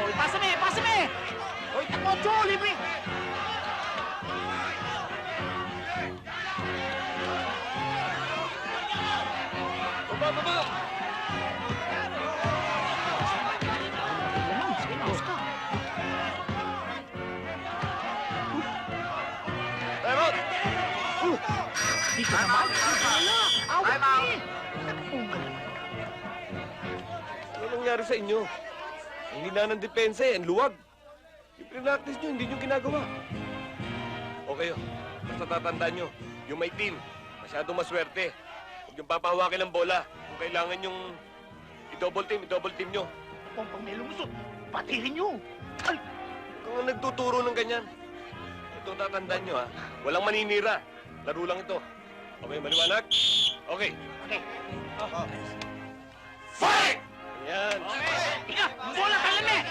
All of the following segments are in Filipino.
Hoy, pásame, pásame! Hoy, takbo, Joe, libre! Baba, baba! Sige, mouse ka. Time out! Dito naman. Wala. Awat Time out. eh. Ano nangyari sa inyo? Ang hina ng depensa eh, ang luwag. Yung pinractice nyo, hindi nyo ginagawa. Okay, basta tatandaan nyo, yung may team, masyadong maswerte. Huwag yung papahawakin ng bola. Kung kailangan yung i-double team nyo. Pag may lumusot, patihin nyo. Ay, Kung nagtuturo ng ganyan. Ito tatandaan nyo ha, walang maninira. Laro lang ito. Okay, maliwanag? Okay. okay. Fight! Yan. Ika, bola ka lang eh.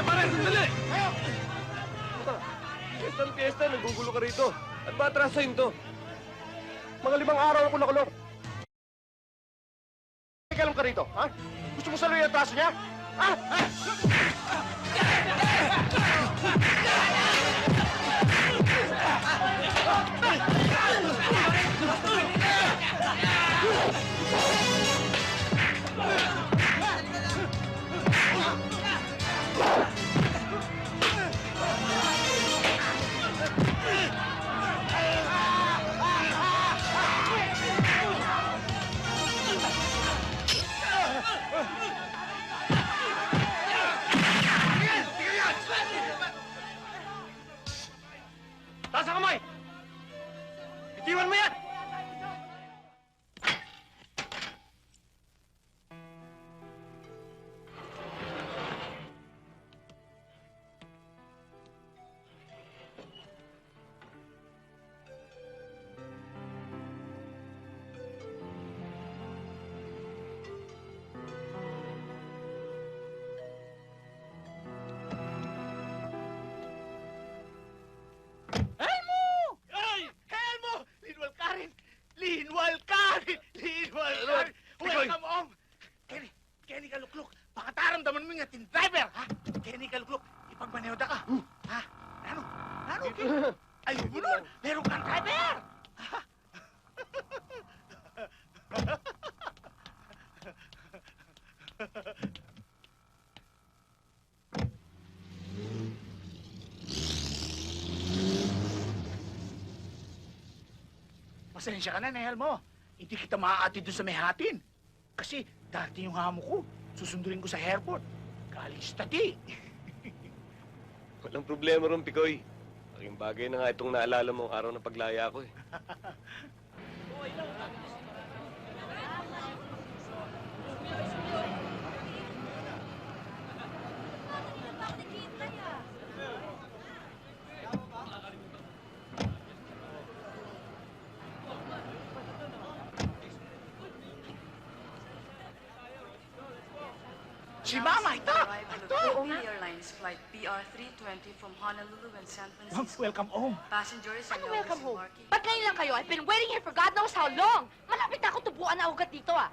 Pare, sandali! Fiesta, nagugulo ka rito. At ba atrasahin to? Mga 5 araw ako nakulong. Ikalam ka rito, ha? Gusto mo saluhin ang atraso niya? Ha? Taas ang kamay! Itiwan mo yan! Helmo! Ay! Helmo! Linwal ka rin! Linwal ka rin! Linwal ka rin! Welcome home! Kenny Kalukluk, baka taramdaman mo yung ating driver, ha? Kenny Kalukluk, ipagmanehoda ka. Ha? Ano? Ano? Ay, mo nun! Meron kang driver! Ha? Pasensya ka na, Nehel mo. Hindi kita maaatid doon sa may hatin. Kasi dati yung hamo ko, susunduin ko sa airport. Galing study. Walang problema ron, Pikoy. Laking bagay na nga itong naalala mo ang araw na paglaya ko eh. Si Mama, ito! Ito! Oo nga. Airlines flight BR320 from Honolulu and San Ma'am, Francisco. welcome home. Passengers are Ano now welcome home? disembarking. Ba't ngayon lang kayo? I've been waiting here for God knows how long. Malapit na ako tubuan na ugat dito ah.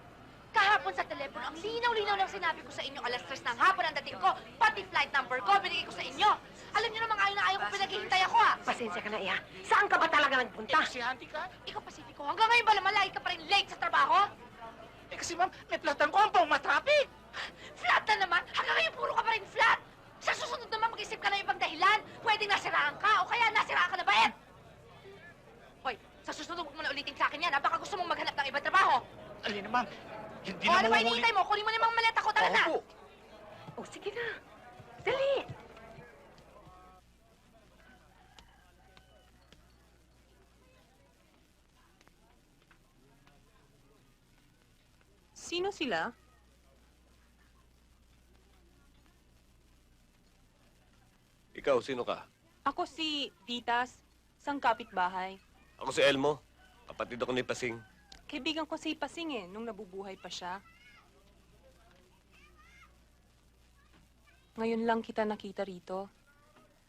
Kahapon sa telepono, ang linaw-linaw ng sinabi ko sa inyo, alas 3 ng hapon ang dating ko, pati flight number ko, binigay ko sa inyo. Alam niyo namang ayaw na ayaw ko pinaghihintay ako ah. Pasensya ka na, Iha. Saan ka ba talaga nagpunta? Si Auntie ka? Ikaw, Pacifico, hanggang ngayon ba naman lagi ka pa rin late sa trabaho? Kasi ma'am, may platan ko ang pang matrapik. Flat na naman? Hanggang ngayon puro ka pa rin flat. Sa susunod naman mag-isip ka ng ibang dahilan. Pwedeng nasiraan ka o kaya nasiraan ka na ba eh? Hoy, sa susunod huwag mo na ulitin sa akin yan ha. Baka gusto mong maghanap ng ibang trabaho. Alin na ma'am, hindi O na ano ba mauhuli. hinihintay mo? Kunin mo na yung mga maleta ko. Tara na. Opo. O, sige na. Dali. Sino sila? Ikaw, sino ka? Ako si Titas, isang kapitbahay. Ako si Elmo. Kapatid ako ni Pasing. Kaibigan ko si Pasing nung nabubuhay pa siya. Ngayon lang kita nakita rito.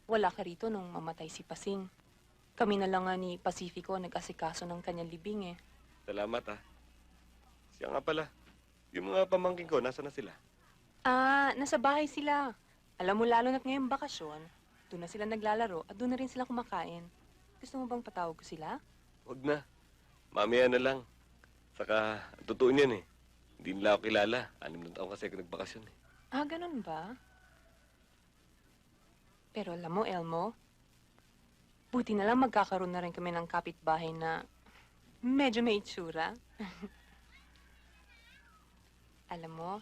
Wala ka rito nung mamatay si Pasing. Kami na lang nga ni Pacifico nag-asikaso ng kanyang libing Salamat, ha. Siya nga pala. Yung mga pamangkin ko, nasa na sila? Nasa bahay sila. Alam mo, lalo na't ngayong bakasyon, doon na sila naglalaro at doon na rin sila kumakain. Gusto mo bang patawag ko sila? Huwag na. Mamaya na lang. Saka, ang totoo niyan Hindi nila ako kilala. 6 na taon kasi ako nagbakasyon Ganun ba? Pero alam mo, Elmo, buti na lang magkakaroon na rin kami ng kapitbahay na medyo may itsura. Alam mo,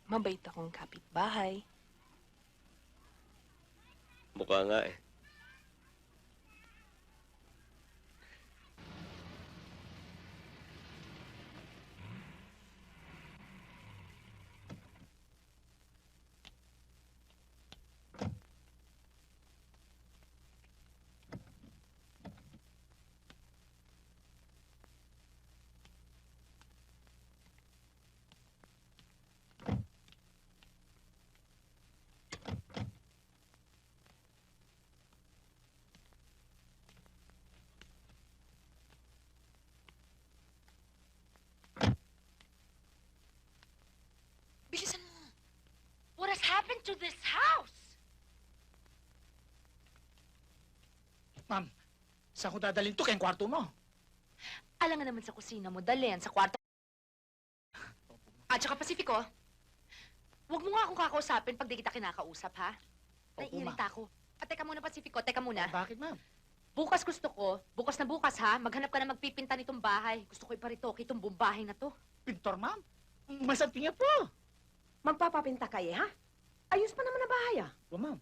mabait akong kapitbahay. Mukha nga Bilisan mo. What has happened to this house? Ma'am, saan ko dadalhin to? Kayong kwarto mo. Alam nga naman sa kusina mo, dalhin sa kwarto. At saka Pacifico, huwag mo nga akong kakausapin pag di kita kinakausap, ha? Opo, Naiirita ako. At teka muna, Pacifico, teka muna. Bakit, ma'am? Bukas gusto ko, bukas na bukas, ha? Maghanap ka na magpipinta nitong bahay. Gusto ko iparitoke itong buong bahay na to. Pintor, ma'am? Masanting niya po. Magpapapinta ka, Iha? Ayos pa naman na bahay, ah. O, ma'am.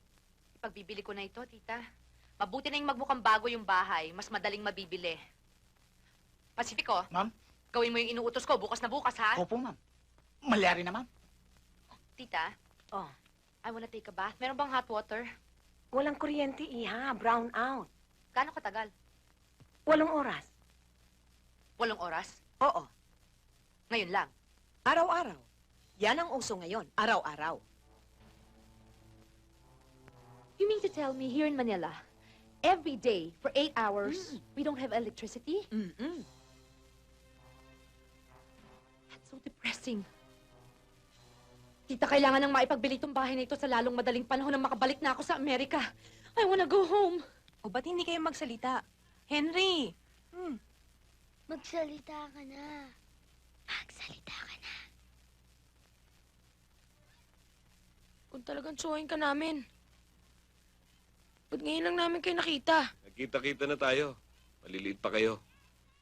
Ipagbibili ko na ito, tita. Mabuti na yung magmukhang bago yung bahay. Mas madaling mabibili. Pacifico, Ma'am? gawin mo yung inuutos ko bukas na bukas, ha? Opo, ma'am. Malyari na, ma'am. Tita, Oh, I wanna take a bath. Meron bang hot water? walang kuryente, Iha. Brown out. Gaano katagal? 8 oras. 8 oras? Oo, Ngayon lang. araw-araw. Yan ang uso ngayon, araw-araw. You mean to tell me here in Manila, every day for 8 hours, we don't have electricity? Mm-mm. That's so depressing. Tita, kailangan nang maipagbili itong bahay na ito sa lalong madaling panahon na makabalik na ako sa Amerika. I wanna go home. O ba't hindi kayo magsalita? Henry! Magsalita ka na. Magsalita ka na. Kung talagang tsuhin ka namin. Ba't ngayon lang namin kayo nakita? Nagkita-kita na tayo. Maliliit pa kayo.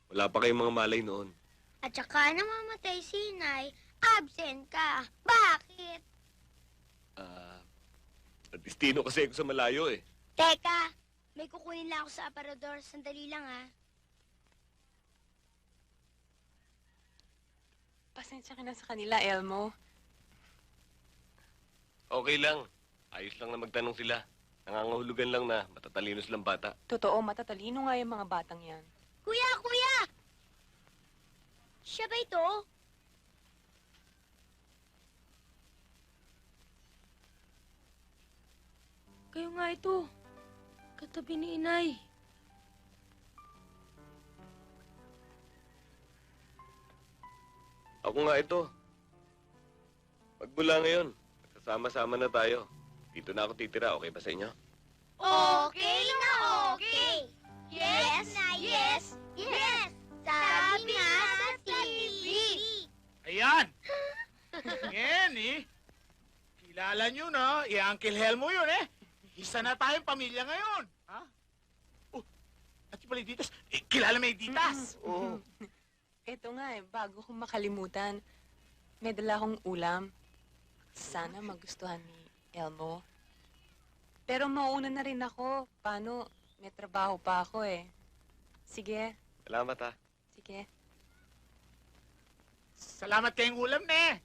Wala pa kayong mga malay noon. At saka namamatay si Inay, absent ka. Bakit? Destino kasi ako sa malayo Teka, may kukunin lang ako sa aparador. Sandali lang, ha. Pasensya ka na sa kanila, Elmo. Okay lang. Ayos lang na magtanong sila. Nangangahulugan lang na matatalino silang bata. Totoo, matatalino nga yung mga batang yan. Kuya, kuya! Siya ba ito? nga ito. Katabi ni inay. Ako nga ito. Magmula ngayon, kasama-sama na tayo. Dito na ako titira, okay ba sa inyo? Okay na okay. Yes na yes. Yes. Sabi nga sa TV. Ayan! Yan eh. Kilala nyo na, Uncle Helmo yun eh. Isa na tayong pamilya ngayon. Ha? Oh, at yung Paliditas, kilala mo yung Ditas? Oo. Eto nga bago ko makalimutan, may dala akong ulam. Sana magustuhan ni Elmo. Pero mauna na rin ako. Paano? May trabaho pa ako eh. Sige, Salamat ha. sige. Salamat kayong ulam ne.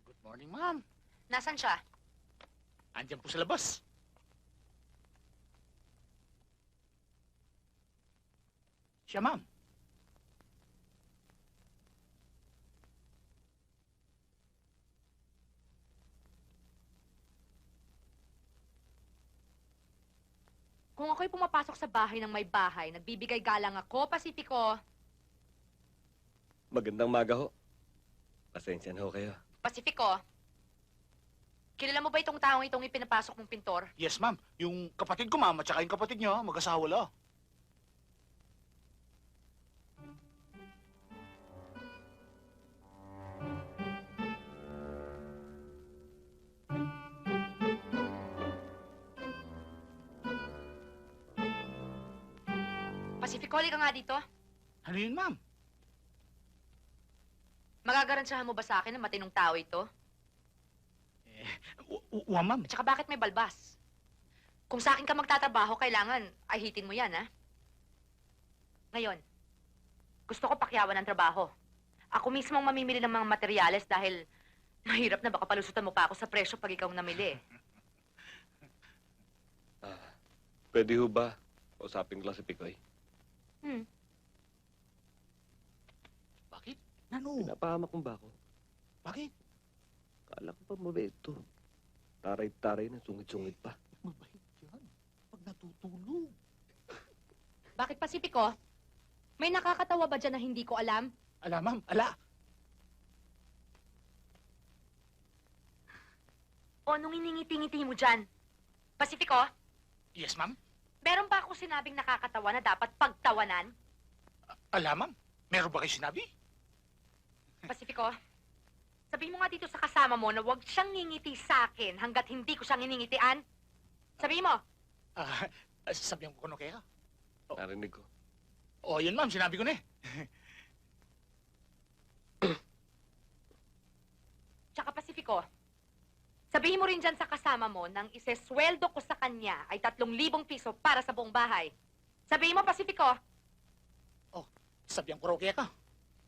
Good morning, ma'am. Nasaan siya? Andiyan po sa labas. Siya, ma'am. Kung ako'y pumapasok sa bahay ng may bahay, nagbibigay galang ako, Pasipiko. Magandang maga ho. Pasensya na ho kayo. Pasipiko, kilala mo ba itong taong itong ipinapasok mong pintor? Yes, ma'am. Yung kapatid ko, ma'am, at saka yung kapatid niyo, mag-asawa la. Pasipiko, halika nga dito. Ano yun, ma'am? Magagaransyahan mo ba sa akin na matinong tao ito? Ma'am. At saka bakit may balbas? Kung sa akin ka magtatrabaho, kailangan ay hitin mo yan, ha? Ngayon, gusto ko pakyawan ng trabaho. Ako mismo ang mamimili ng mga materyales dahil mahirap na baka palusutan mo pa ako sa presyo pag ikaw ang namili. Pwede ho ba? Usapin ko lang si Picoy. Bakit? Ano? Pinapahamak mo ba ako? Bakit? Kala ko pa mabito. Taray-taray na, sungit-sungit pa. Mabait yan. Pag natutulog. Bakit, Pasipiko? May nakakatawa ba dyan na hindi ko alam? Ala, ma'am. Ala. O nung iningiti-ngiti mo dyan? Pasipiko, Yes, ma'am. meron ba ako sinabing nakakatawa na dapat pagtawanan? Ala, ma'am. Meron ba kayo sinabi? Pasipiko, sabihin mo nga dito sa kasama mo na huwag siyang ngingiti sa akin hanggat hindi ko siyang iningitian. Sabihin mo. Sabihan ko kuno kaya. Narinig ko. Oh, yun, ma'am. Sinabi ko na eh. Tsaka Pasipiko, sabihin mo rin dyan sa kasama mo nang isesweldo ko sa kanya ay 3,000 piso para sa buong bahay. Sabihin mo, Pasipiko. Sabihan ko raw kaya ka.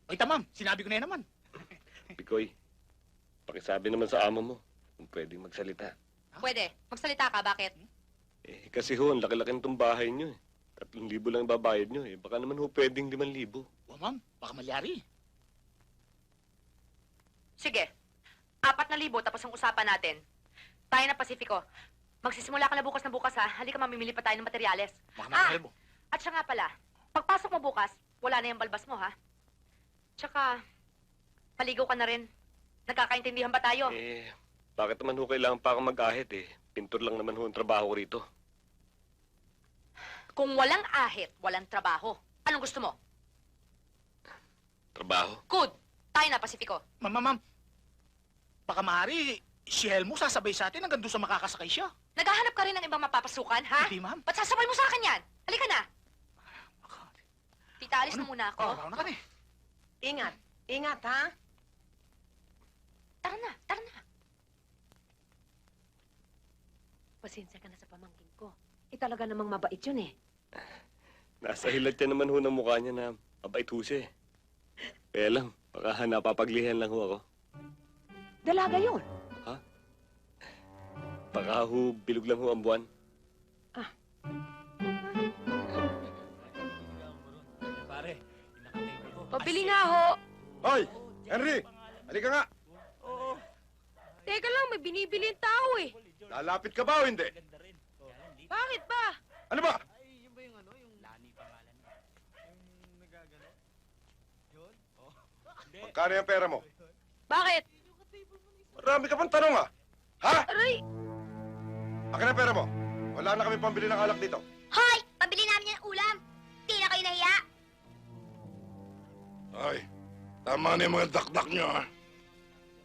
Oy, ma'am. Sinabi ko na yan naman. Picoy, pakisabi naman sa amo mo kung pwedeng magsalita. Pwede. Magsalita ka, bakit? Kasi ho, ang laki-laki nitong bahay niyo eh. 3,000 lang babayad niyo eh. Baka naman ho pwedeng 5,000. Oh, ma'am. Baka malyari. Sige. 4,000 tapos ang usapan natin. Tayo na, Pasipiko. Magsisimula ka na bukas ha. Halika, mamimili pa tayo ng materyales. Baka mahal mo. At siya nga pala, pagpasok mo bukas, wala na yung balbas mo, ha? Tsaka, paligaw ka na rin. Nagkakaintindihan ba tayo? Bakit naman ho kailangan pa akong mag-ahit eh? Pintor lang naman ho ang trabaho ko rito. Kung walang ahit, walang trabaho. Anong gusto mo? Trabaho? Good! Tayo na, Pasipiko. Ma'am. Baka maaari, si Helmo sasabay sa atin hanggang doon sa makakasakay siya. Naghahanap ka rin ng ibang mapapasukan, ha? Hindi, ma'am. Ba't sasabay mo sa akin yan? Halika na. Tita, alis na muna ako. Oh, na kami. Ingat. Ingat, ha? Tara na, tara na. Pasensya ka na sa pamangkin ko. Talaga namang mabait yun eh. Nasa hilat yan naman ho ng mukha niya na mabait ho siya eh. Kaya lang, baka napapaglihan lang ho ako. Dalaga yun. Baka ho, bilog lang ho ang buwan. Pabili nga ho. Hoy! Henry! Halika nga! Teka lang, may binibili yung tao eh. Lalapit ka ba o hindi? Bakit ba? Ano ba? Magkano yung pera mo? Bakit? Marami ka pang tanong ah! Ha? Aray! Akin ang pera mo. Wala na kami pambili ng alak dito. Hoy! Pabili namin ng ulam! Di na kayo nahiya! Ay, tama na yung mga dakdak nyo, ha?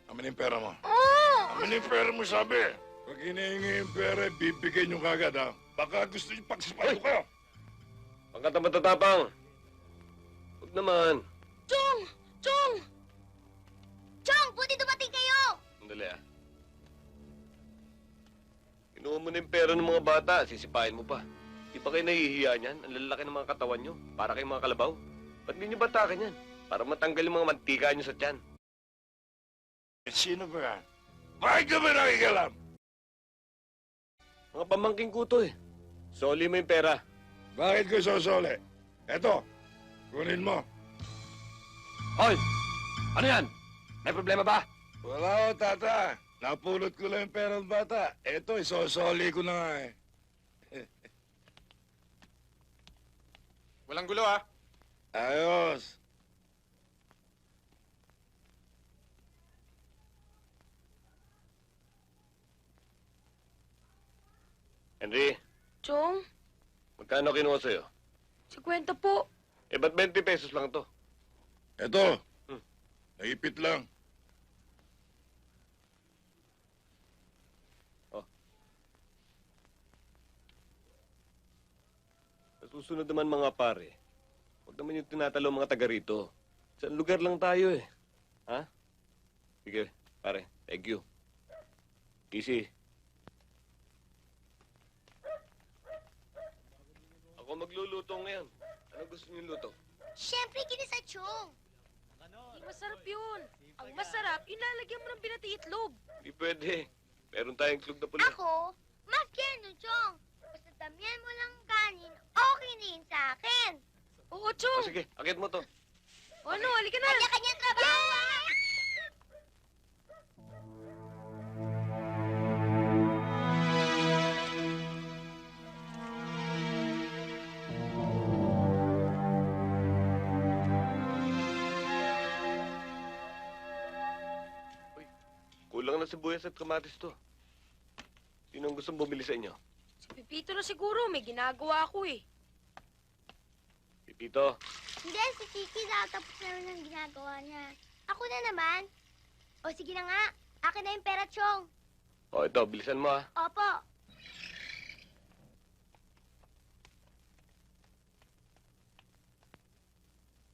Amin yung pera mo. Oo! Amin yung pera mo, sabi. Pag hinihingi yung pera, bibigay nyo kagad, ha? Baka gusto nyo pagsipayo kayo. Pagkat ang matatapang. Huwag naman. Chong! Chong! Chong! Buti dumating kayo! Sandali ah. Kinuha mo na yung pera ng mga bata, sisipahin mo pa. Di ba kayo nahihiya niyan? Ang lalaki ng mga katawan nyo. Para kayong mga kalabaw. Ba't hindi nyo batakin yan? Para matanggal yung mga mantika nyo sa tiyan. Sino ba yan? Bakit ka ba nakikialam? Mga pamangking ko to eh. Soli mo yung pera. Bakit ko sosole? Eto, kunin mo. Hoy! Ano yan? May problema ba? Wala ko, tata. Napulot ko lang yung pera ng bata. Eto, isosoli ko na nga eh. Walang gulo, ha? Ayos. Henry, Chong, magkano kinuha sa'yo? 50 po. Eh, ba't 20 pesos lang to? Eto, Hmm. naipit lang. Sa susunod naman mga pare, huwag naman yung tinatalo mga taga rito. Sa lugar lang tayo eh. Ha? Sige, pare. Thank you. Easy. Ako magluluto ngayon. Ano gusto niyo luto? Siyempre, kinisa Chong! Di masarap yun. Ang masarap, yung lalagyan mo ng binati itlog. Hindi pwede. Meron tayong klug na pula. Ako, mas keno, Chong! Basta damihan mo lang kanin, okay na yun sa akin! Oo, O Chong. sige, akit mo to. O ano, halika na. Kanya-kanya trabaho, ah! Kulang na sibuyas at kamatis to. Sino ang gustong bumili sa inyo? Si Pipito na siguro, may ginagawa ako eh. Pipito, Hindi, si Kiki tapos naman ang ginagawa niya. Ako na naman. O sige na nga, akin na yung pera, Chong. o ito, bilisan mo ha. Opo.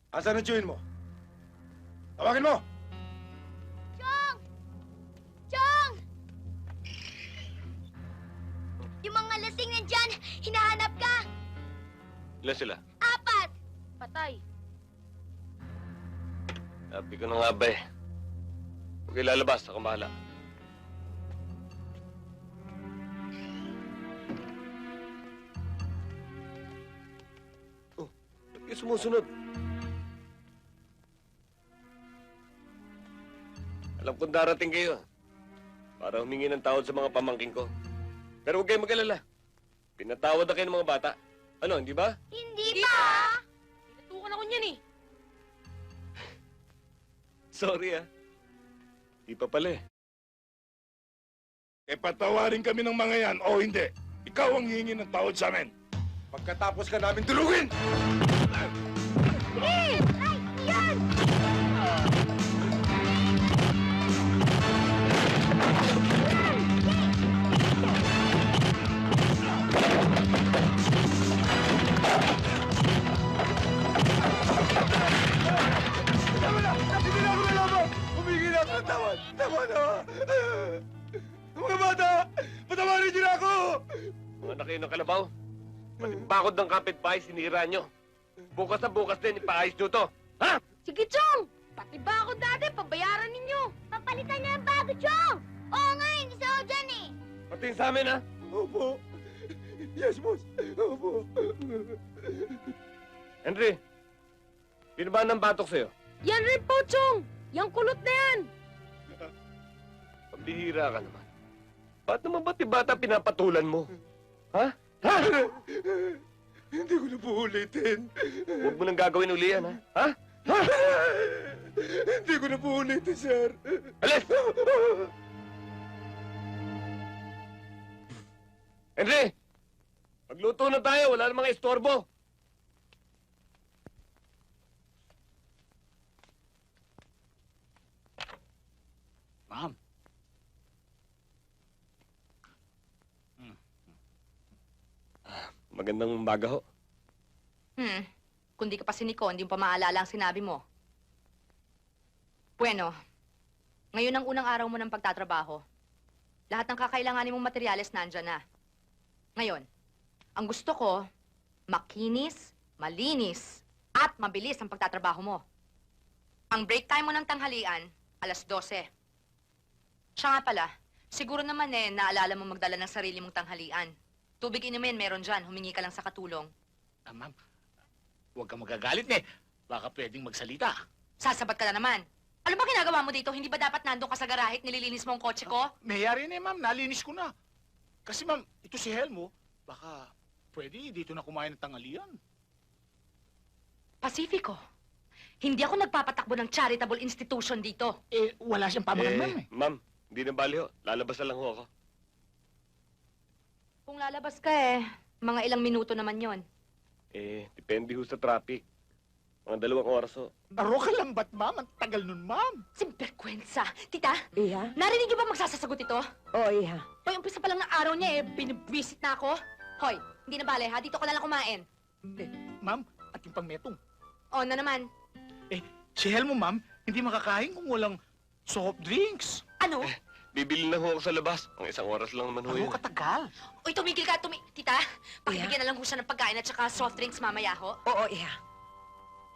Asan ang tiyuhin mo? Tawagin mo! Chong! Chong! Yung mga lasing nandyan, hinahanap ka! Ilan sila? 4! Patay. Sabi ko na nga ba eh. Huwag kayo lalabas, ako bahala. Oh, ba't kayo sumusunod? Alam kong darating kayo. Para humingi ng tawad sa mga pamangking ko. Pero huwag kayong mag-alala. Pinatawad na kayo ng mga bata. Ano, hindi ba? Hindi pa! Pinatukan ako niyan eh. Sorry ah. Di pa pala eh. E patawarin kami ng mga yan o hindi. Ikaw ang hihingi ng tawad sa amin. Pagkatapos ka namin tulugin! Ay! Yan! Tama na! Hindi na ako nalaman! Humigil ako! Tama na! Mga bata! Patawarin niyo na ako! Mga anak kayo ng kalabaw. Bakod ng kapitbahay, sinira nyo. Bukas na bukas din, ipaayos nyo to. Ha? Sige, Chong! Pati ba ako dati, pabayaran ninyo! Papalitan niya ang bago, Chong! Oo nga, hindi sa ako dyan eh. Pati sa amin, ha? Opo. Yes, boss. Opo. Henry, pinaba ng batok sa'yo. Yan rin po, Chong! Yang kulot na yan! Pambihira ka naman. Ba't naman ba't yung bata pinapatulan mo? Ha? Ha? Hindi ko na po ulitin. Huwag mo nang gagawin uli yan, ha? Ha? Ha? Hindi ko na po ulitin, sir. Alis! Henry! Magluto na tayo. Wala namang istorbo. Ma'am. Magandang umaga ho. Kung di ka pa siniko, hindi mo pa maalala ang sinabi mo. Bueno, ngayon ang unang araw mo ng pagtatrabaho. Lahat ng kakailanganin mong materyales nandyan na. Ngayon, ang gusto ko, makinis, malinis, at mabilis ang pagtatrabaho mo. Ang break time mo ng tanghalian, 12:00. Siya nga pala, siguro naman naalala mo magdala ng sarili mong tanghalian. Tubig inumin, meron dyan. Humingi ka lang sa katulong. Ma'am, huwag kang magagalit eh. Baka pwedeng magsalita. Sasabat ka na naman. Ano ba ginagawa mo dito? Hindi ba dapat nandun ka sa garahe at nililinis mo ang kotse ko? Mayayari na ma'am, nalinis ko na. Kasi ma'am, ito si Helmo, baka pwede dito na kumain ng tanghalian. Pacifico, hindi ako nagpapatakbo ng charitable institution dito. Eh, wala siyang pamakan ma'am eh. Ma'am, hindi na bali ho. Lalabas na lang ho ako. Kung lalabas ka mga ilang minuto naman yon. Depende ho sa traffic. Mga 2 oras ho. Baro ka lang ba't ma'am? Ang tagal nun ma'am. Simperkwensa. Tita, Iha? narinig niyo ba magsasagot ito? Oo, Iha. Hoy, umpisa pa lang ng araw niya binibwisit na ako. Hoy, hindi na bale ha, dito ka na lang kumain. Ma'am, at yung pangmetong. O na naman. Si Helmo ma'am, hindi makakain kung walang soft drinks. Ano? Bibili na ho ako sa labas. Ang 1 oras lang naman ho Ano yun. katagal? Uy, tumigil ka, Tita, pakibigyan na lang ko siya ng pagkain at saka soft drinks mamaya ho. Oo, Iha.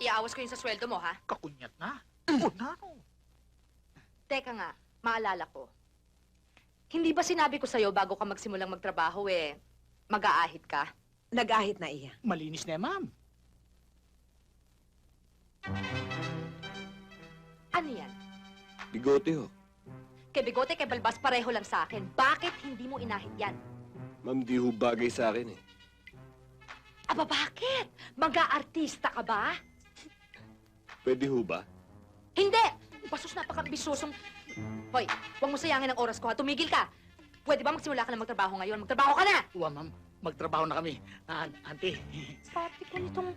Iaawas ko yun sa sweldo mo, ha? Kakunyat na. Unano. Teka nga, maalala ko. Hindi ba sinabi ko sa'yo bago ka magsimulang magtrabaho, mag-aahit ka? Nag-ahit na, Iha. Malinis na ma'am. Ano yan? Bigote ho. Kay Bigote, kay Balbas, pareho lang sa akin. Bakit hindi mo inahit yan? Ma'am, di ho bagay sa akin eh. Aba, bakit? Mag-aartista ka ba? Pwede ho ba? Hindi! Basos napakambisosong... Hoy, huwag mo sayangin ang oras ko, ha? Tumigil ka! Pwede ba magsimula ka na magtrabaho ngayon? Magtrabaho ka na! Uwa ma'am, magtrabaho na kami. Auntie. Sabi ko nitong...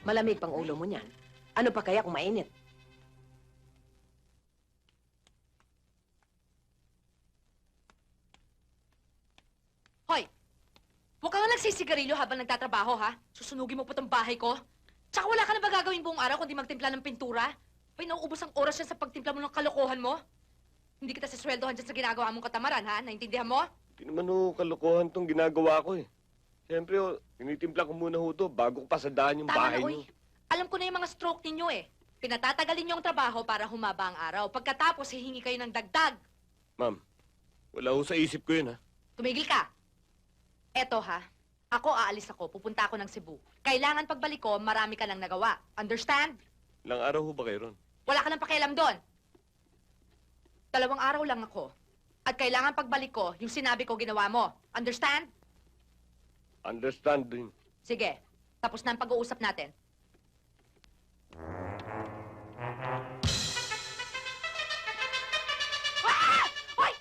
Malamig pang ulo mo niyan. Ano pa kaya kung mainit? Hoy! Huwag ka nga nagsisigarilyo habang nagtatrabaho, ha? Susunugin mo po tong bahay ko. Tsaka wala ka na ba gagawin buong araw kundi magtimpla ng pintura? Hoy, nauubos ang oras yan sa pagtimpla mo ng kalokohan mo. Hindi kita sisweldohan dyan sa ginagawa mong katamaran, ha? Naintindihan mo? Hindi naman ho kalokohan tong ginagawa ko eh. Siyempre ho, tinitimpla ko muna ho to bago ko pasadahan yung Tama bahay na, niyo. uy. Alam ko na yung mga stroke ninyo, Pinatatagalin niyo ang trabaho para humaba ang araw. Pagkatapos, hihingi kayo ng dagdag. Ma'am, wala ho sa isip ko yun ha. Tumigil ka. Eto, ha? Ako aalis ako. Pupunta ako ng Cebu. Kailangan pagbalik ko, marami ka nang nagawa. Understand? Ilang araw ho ba kayo ron? Wala ka nang pakialam doon. 2 araw lang ako. At kailangan pagbalik ko, yung sinabi ko ginawa mo. Understand? Understand din. Sige. Tapos na ang pag-uusap natin. Ah! Hoy!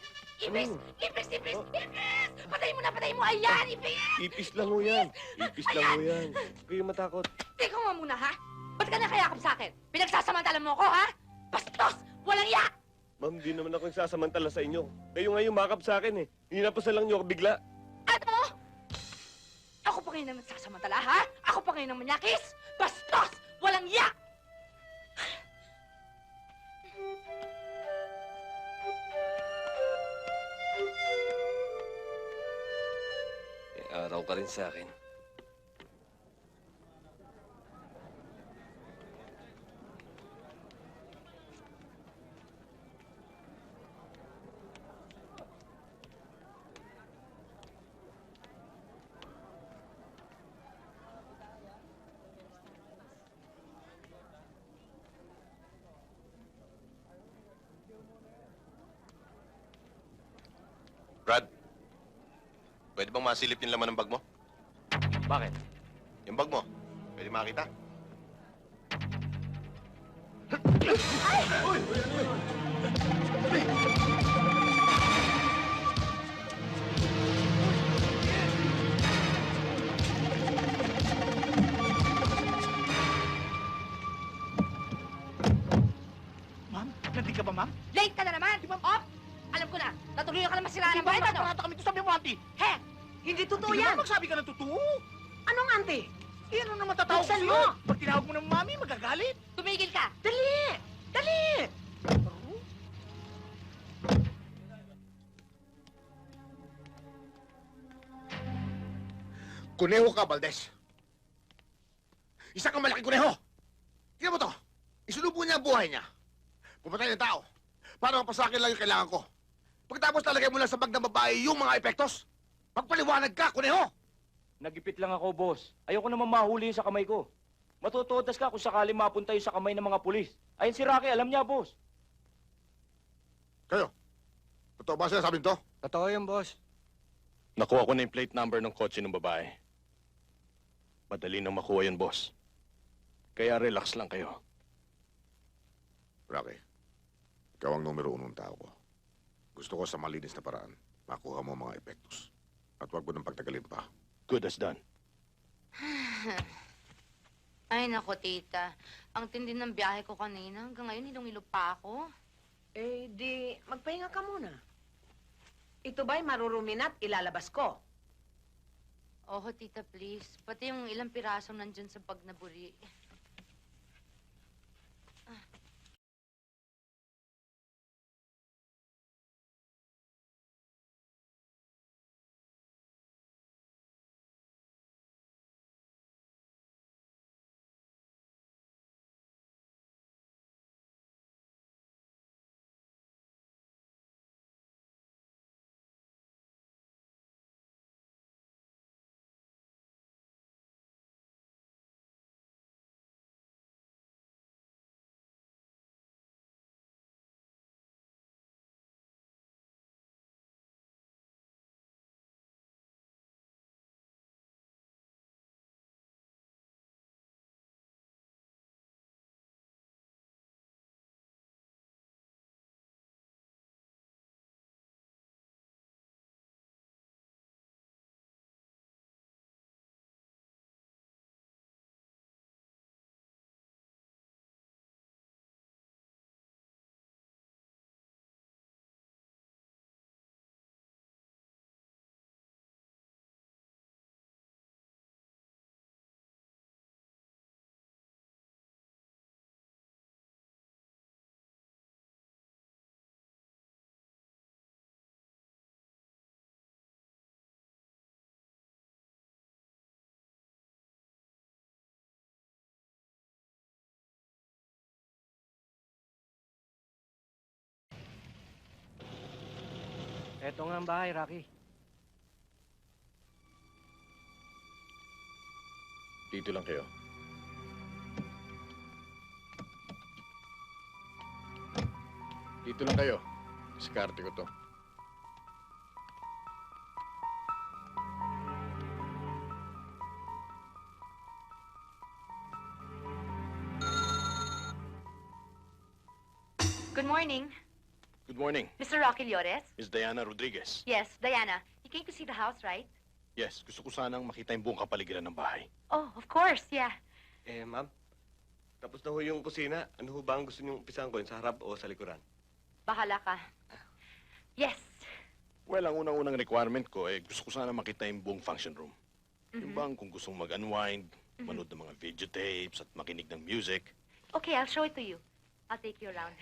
Ipis! Ipis! Ipis! Ipis! Patayin mo na! Patayin mo! Ayan! Ipis! Ipis lang ho yan. Ipis lang ho yan. Huwag kayong matakot. Teka nga muna, ha? Ba't ka nakayakap sa akin? Pinagsasamantalan mo ako, ha? Bastos! Walang iya! Ma'am, di naman ako nagsasamantala sa inyo. Kayo nga yung makap sa akin eh. Hinapos na lang niyo ako bigla. Ano? Ako pa ngayon ang nagsasamantala, ha? Ako pa ngayon ang manyakis? Bastos! Walang iya! May araw ka rin sa akin. Brad, pwede bang masilip yung laman ng bag mo? Bakit? Yung bag mo, pwede makita? Ma'am, nandito ka ba, ma'am? Late ka na naman! Op! Alam ko na, natuloy ka na masiraan ng bahay mo, no? Parata kami to sa Biwanti. He! Hindi totoo Hindi yan! naman magsabi ka ng totoo. Anong ante? Eh, ano naman tatawag Buksan sa'yo? mo! Pag tinawag mo ng mami, magagalit. Tumigil ka! Dali! Dali! Kuneho ka, Valdez. Isa kang malaking kuneho. Tingnan mo to. Isunubo niya ang buhay niya. Pumatay ng tao. Para mapasakin lang yung kailangan ko. Pagkatapos talagay mo lang sa bag ng babae yung mga epektos. Magpaliwanag ka, kuneho! Nagipit lang ako, boss. Ayoko naman mahuli yun sa kamay ko. Matututas ka kung sakali mapunta yun sa kamay ng mga pulis. Ayun si Rocky, alam niya, boss. Kayo, totoo ba sinasabi nito? Totoo yan, boss. Nakuha ko na yung plate number ng kotse ng babae. Madali nang makuha yun, boss. Kaya relax lang kayo. Rocky, ikaw ang numero 1 tao ko. Gusto ko sa malinis na paraan, makuha mo ang mga epektos. At huwag mo nang pagtagalin pa. Good as done. Ay, nako, tita. Ang tindi ng biyahe ko kanina. Hanggang ngayon, hilong-hilo pa ako. Eh, di, magpahinga ka muna. Ito ba'y marurumi na't ilalabas ko? Oho, tita, please. Pati yung ilang pirasong nandyan sa bag na buri. Eto nga ang bahay, Rocky. Dito lang kayo. Dito lang kayo. Diskarte ko to. Good morning. Good morning. Mr. Rocky Llores? Miss Diana Rodriguez. Yes, Diana. You came to see the house, right? Yes, gusto ko sanang makita yung buong kapaligiran ng bahay. Oh, of course, yeah. Ma'am, tapos na ho yung kusina. Ano ho ba ang gusto niyong umpisahan ko? Sa harap o sa likuran? Bahala ka. Yes. Well, ang unang-unang requirement ko, gusto ko sana makita yung buong function room. Yung bang kung gustong mag-unwind, manood ng mga videotapes at makinig ng music. Okay, I'll show it to you. I'll take you around.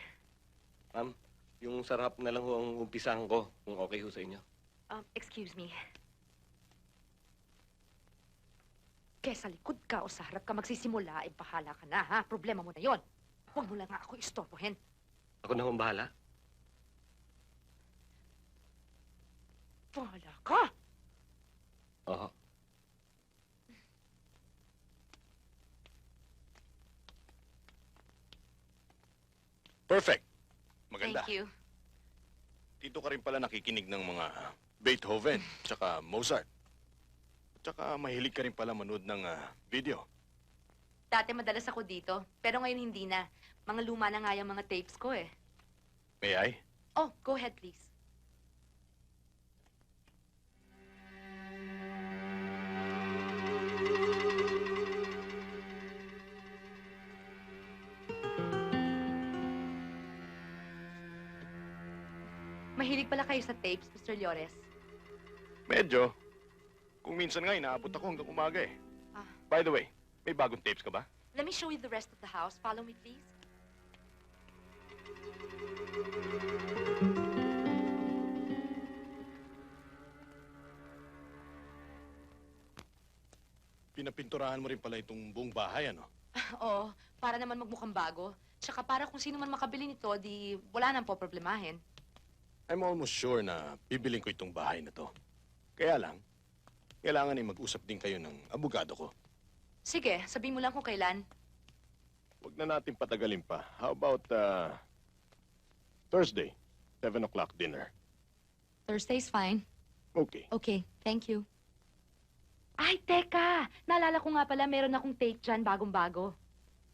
Ma'am, yung sarap na lang ho ang umpisahan ko, kung okay ho sa inyo. Excuse me. Kaya sa likod ka o sa harap ka magsisimula, bahala ka na, ha? Problema mo na yon. Huwag mo lang nga ako istorbohin. Ako na ho ang bahala. Bahala ka! Oo. Perfect. Maganda. Thank you. Dito ka rin pala nakikinig ng mga Beethoven, tsaka Mozart. Tsaka mahilig ka rin pala manood ng video. Dati madalas ako dito, pero ngayon hindi na. Mga luma na nga yung mga tapes ko eh. May I? Oh, go ahead please. Mahilig pala kayo sa tapes, Mr. Llores. Medyo. Kung minsan nga, inaabot ako hanggang umaga eh. Ah. By the way, may bagong tapes ka ba? Let me show you the rest of the house. Follow me, please. Pinapinturahan mo rin pala itong buong bahay, ano? Oo, para naman magmukhang bago. Tsaka para kung sino man makabili nito, di wala nang poproblemahin. I'm almost sure na bibiling ko itong bahay na to. Kaya lang, kailangan ay mag-usap din kayo ng abogado ko. Sige, sabihin mo lang kung kailan. Huwag na natin patagalin pa. How about Thursday, 7 o'clock dinner? Thursday's fine. Okay. Okay, thank you. Ay, teka! Naalala ko nga pala, meron akong tape dyan, bagong-bago.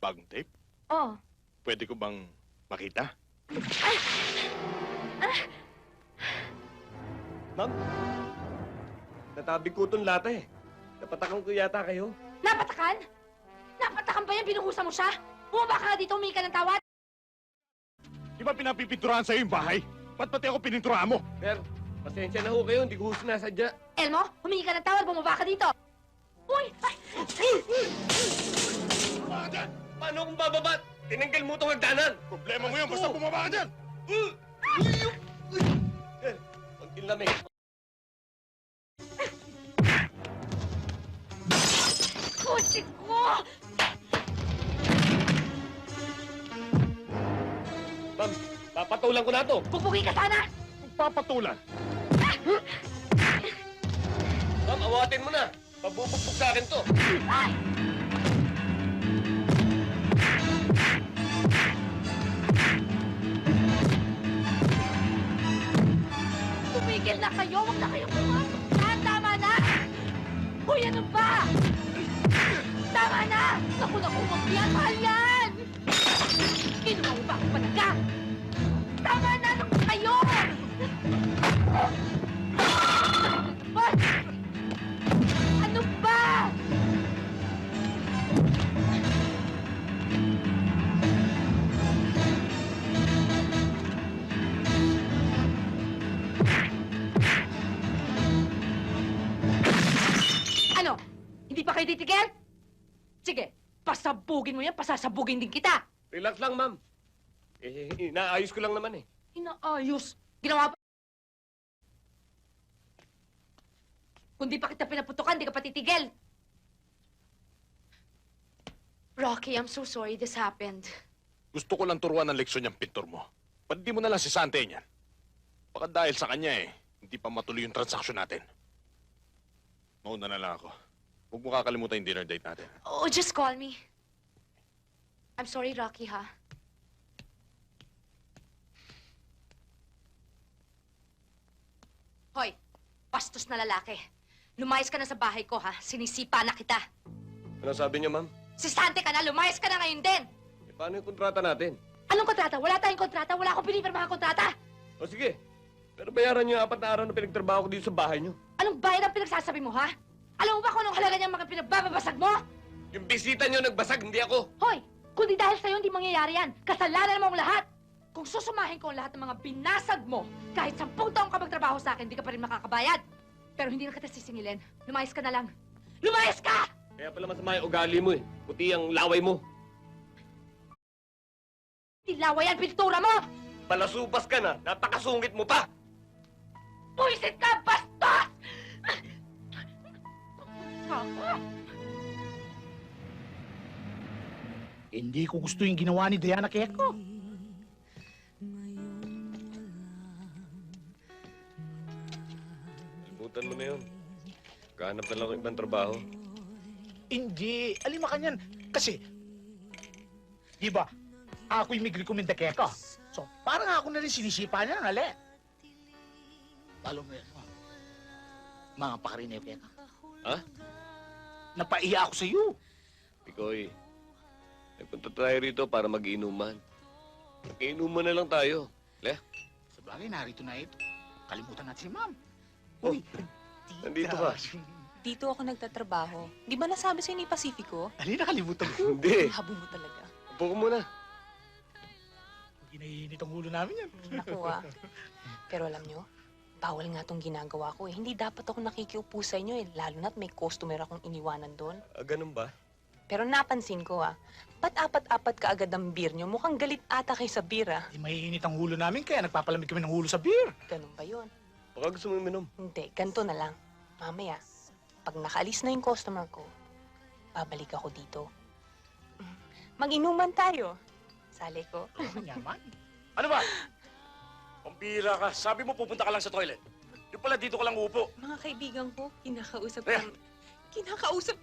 Bagong tape? Oh. Pwede ko bang makita? Ma'am, natabi ko itong lata eh. Napatakan ko yata kayo. Napatakan? Napatakan ba yan? Binuhusan mo siya? Bumaba ka nga dito, humingi ka ng tawad. Di ba pinapipinturahan sa'yo yung bahay? Ba't pati ako pininturahan mo? Sir, pasensya na ho kayo, hindi ko ho sinasadya. Elmo, humingi ka ng tawad, bumaba ka dito. Uy! Ay! Bumaba ka dyan! Paano kung bababa? Tinanggal mo itong hagdanan. Problema mo yun, basta bumaba ka dyan! Sir, konting lamig. Kotse ko! Ma'am, papatulan ko na to. Bugbugin ka sana! Papatulan! Ma'am, awatin mo na. Pabubugbog sa akin to. Ay! Tumigil na kayo! Huwag na kayong pumasok dyan! Tama na! Uy, ano ba? Tama na! Naku, huwag yan! Mahal yan! Kinuha mo ba ako palaga? Tama na! Naku kayo! Ay! Ano ba? Ano? Hindi pa kayo titigil? Sige, pasabugin mo yan, pasasabugin din kita. Relax lang, ma'am. Inaayos ko lang naman eh. Inaayos. Ginawa pa. Kung di pa kita pinaputukan, di ka pa titigil. Rocky, I'm so sorry this happened. Gusto ko lang turuan ng leksyon yung pintor mo. Ba't di mo na lang si Sante niyan? Baka dahil sa kanya hindi pa matuloy yung transaksyon natin. Mauna na lang ako. Huwag mo kakalimutan yung dinner date natin. Oh, just call me. I'm sorry, Rocky, ha? Hoy, bastos na lalaki. Lumayas ka na sa bahay ko, ha? Sinisipa na kita. Ano sabi niyo, ma'am? Si Sante ka na, lumayas ka na ngayon din. Paano yung kontrata natin? Anong kontrata? Wala tayong kontrata. Wala akong pinipirmahan kontrata. O sige, pero bayaran niyo yung 4 na araw na pinagtrabaho ko dito sa bahay niyo. Anong bayad ang pinagsasabi mo, ha? Alam mo ba kung anong halaga niyang mga pinagbababasag mo? Yung bisita niyo nagbasag, hindi ako. Hoy, kundi dahil sa'yo hindi mangyayari yan. Kasalanan mo ang lahat. Kung susumahin ko ang lahat ng mga binasag mo, kahit 10 taong ka magtrabaho sa akin, di ka pa rin makakabayad. Pero hindi na kita sisingilin. Lumayas ka na lang. Lumayas ka! Kaya pala masama yung ugali mo eh. Puti ang laway mo. Tilaway ang pintura mo! Palasupas ka na. Napakasungit mo pa. Puisit ka, bastos! Hindi ko gusto yung ginawa ni Diana kay Echo. Limutan mo na yun. Kahanap na lang ng ibang trabaho. Hindi. Alima ka niyan. Kasi, di ba, ako'y may rekomenda kay Echo. So, parang ako na rin sinisipa niya ng hali. Lalo mo yan, mga pakarineo kay Echo. Ha? Napaiya ako sa iyo. Pikoy, may punta tayo rito para mag-inuman. Mag-inuman na lang tayo. Le? Sa bagay, narito na ito. Kalimutan natin si Ma'am. Uy, nandito ka. Dito ako nagtatrabaho. Di ba nasabi sa'yo ni Pacifico? Ali, nakalimutan ko. Hindi. Habol mo talaga. Upo ko muna. Ginainit ang ulo namin yan. Naku Pero alam nyo, bawal nga tong ginagawa ko eh. Hindi dapat ako nakikiupo sa inyo eh. Lalo na't may customer akong iniwanan doon. Ganun ba? Pero napansin ko ba't apat-apat ka agad ang beer nyo? Mukhang galit ata kayo sa beer Di maiinit ang ulo namin kaya nagpapalamig kami ng ulo sa beer. Ganun ba yun? Baka gusto mo uminom. Hindi, ganito na lang. Mamaya, pag nakaalis na yung customer ko, babalik ako dito. Mag-inuman tayo. Sali ko. Yaman. Ano ba? Pambira ka. Sabi mo pupunta ka lang sa toilet. Yung pala dito ka lang upo. Mga kaibigan ko, kinakausap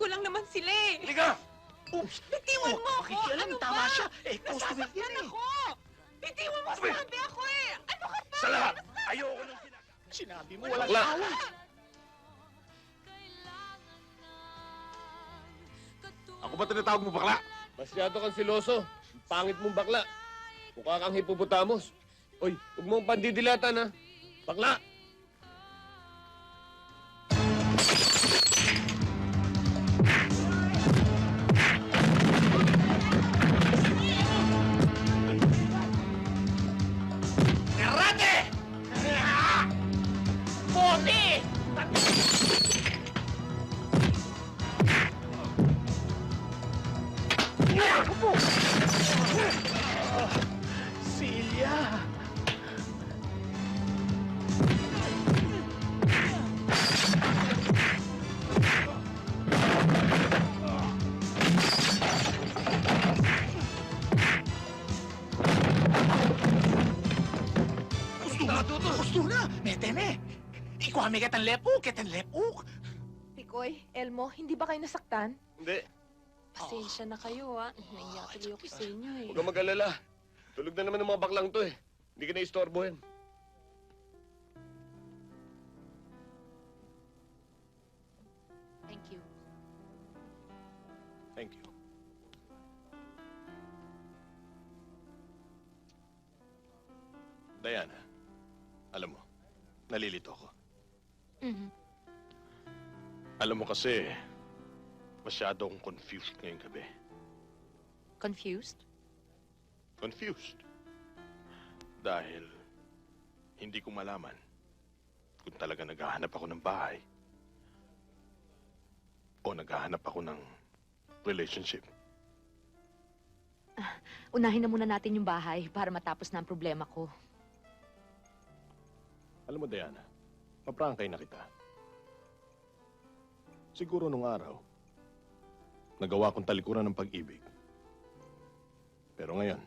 ko lang naman sila eh. Hindi ka! Oops! Bitiwan mo ako! Pakikialam, tama siya. Eh, customer yan eh. Ako! Bitiwan mo, sabi ako eh! Ano ka ba? Sa lahat! Ayoko nang Sinabi mo, walang Bakla. awa. Ako ba tinatawag mo bakla? Masyado kang siloso. Ang pangit mong bakla. Mukha kang hipopotamos. Oy, huwag mong pandidilatan ha. Bakla! Karate! Bote! Silya! Gusto na! Meteme! Ikaw kami kitang lepuk! Pikoy, Elmo, hindi ba kayo nasaktan? Hindi. Pasensya na kayo Naiya tuloy ako sa inyo eh. Huwag kang mag-alala. Tulog na naman ng mga baklang to eh. Hindi ka na-istorbohin. Thank you. Thank you. Diana, alam mo, nalilito ako. Alam mo kasi, masyado akong confused ngayong gabi. Confused? Confused. Dahil hindi ko malaman kung talaga naghahanap ako ng bahay o naghahanap ako ng relationship. Unahin na muna natin yung bahay para matapos na ang problema ko. Alam mo, Diana, maprangkay na kita. Siguro nung araw, nagawa kong talikuran ng pag-ibig. Pero ngayon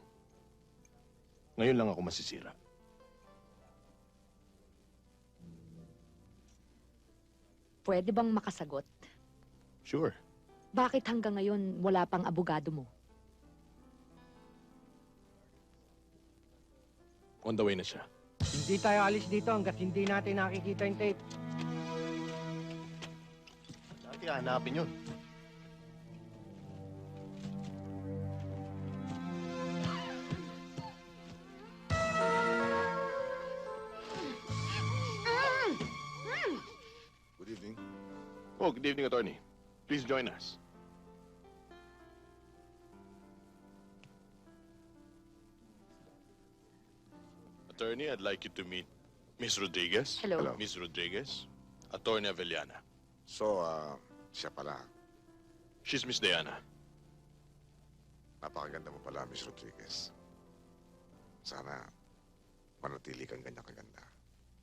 lang ako masisira. Pwede bang makasagot? Sure. Bakit hanggang ngayon wala pang abogado mo? On the way na siya. Hindi tayo alis dito hanggat hindi natin nakikita yung tape. Dati hanapin yun. Good evening. Oh, good evening, attorney. Please join us. Attorney, I'd like you to meet Miss Rodriguez. Hello. Hello. Miss Rodriguez, Attorney Avellana. So, siya pala. She's Miss Diana. Napakaganda mo pala, Miss Rodriguez. Sana manatili kang ganyan kaganda.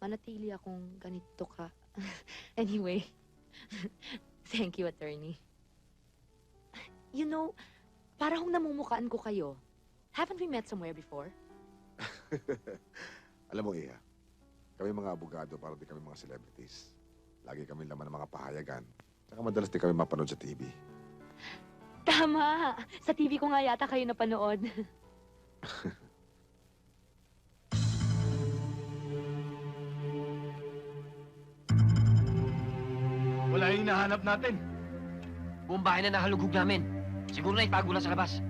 Manatili akong ganito ka. Anyway, thank you, attorney. You know, para hong namumukaan ko kayo. Haven't we met somewhere before? Alam mo, Iha, kami mga abogado para di kami mga celebrities. Lagi kami laman ng mga pahayagan. Tsaka madalas di kami mapanood sa TV. Tama! Sa TV ko nga yata kayo napanood. Wala yung hinahanap natin. Buong bahay na nahalugog namin. Siguro na itago lang sa labas.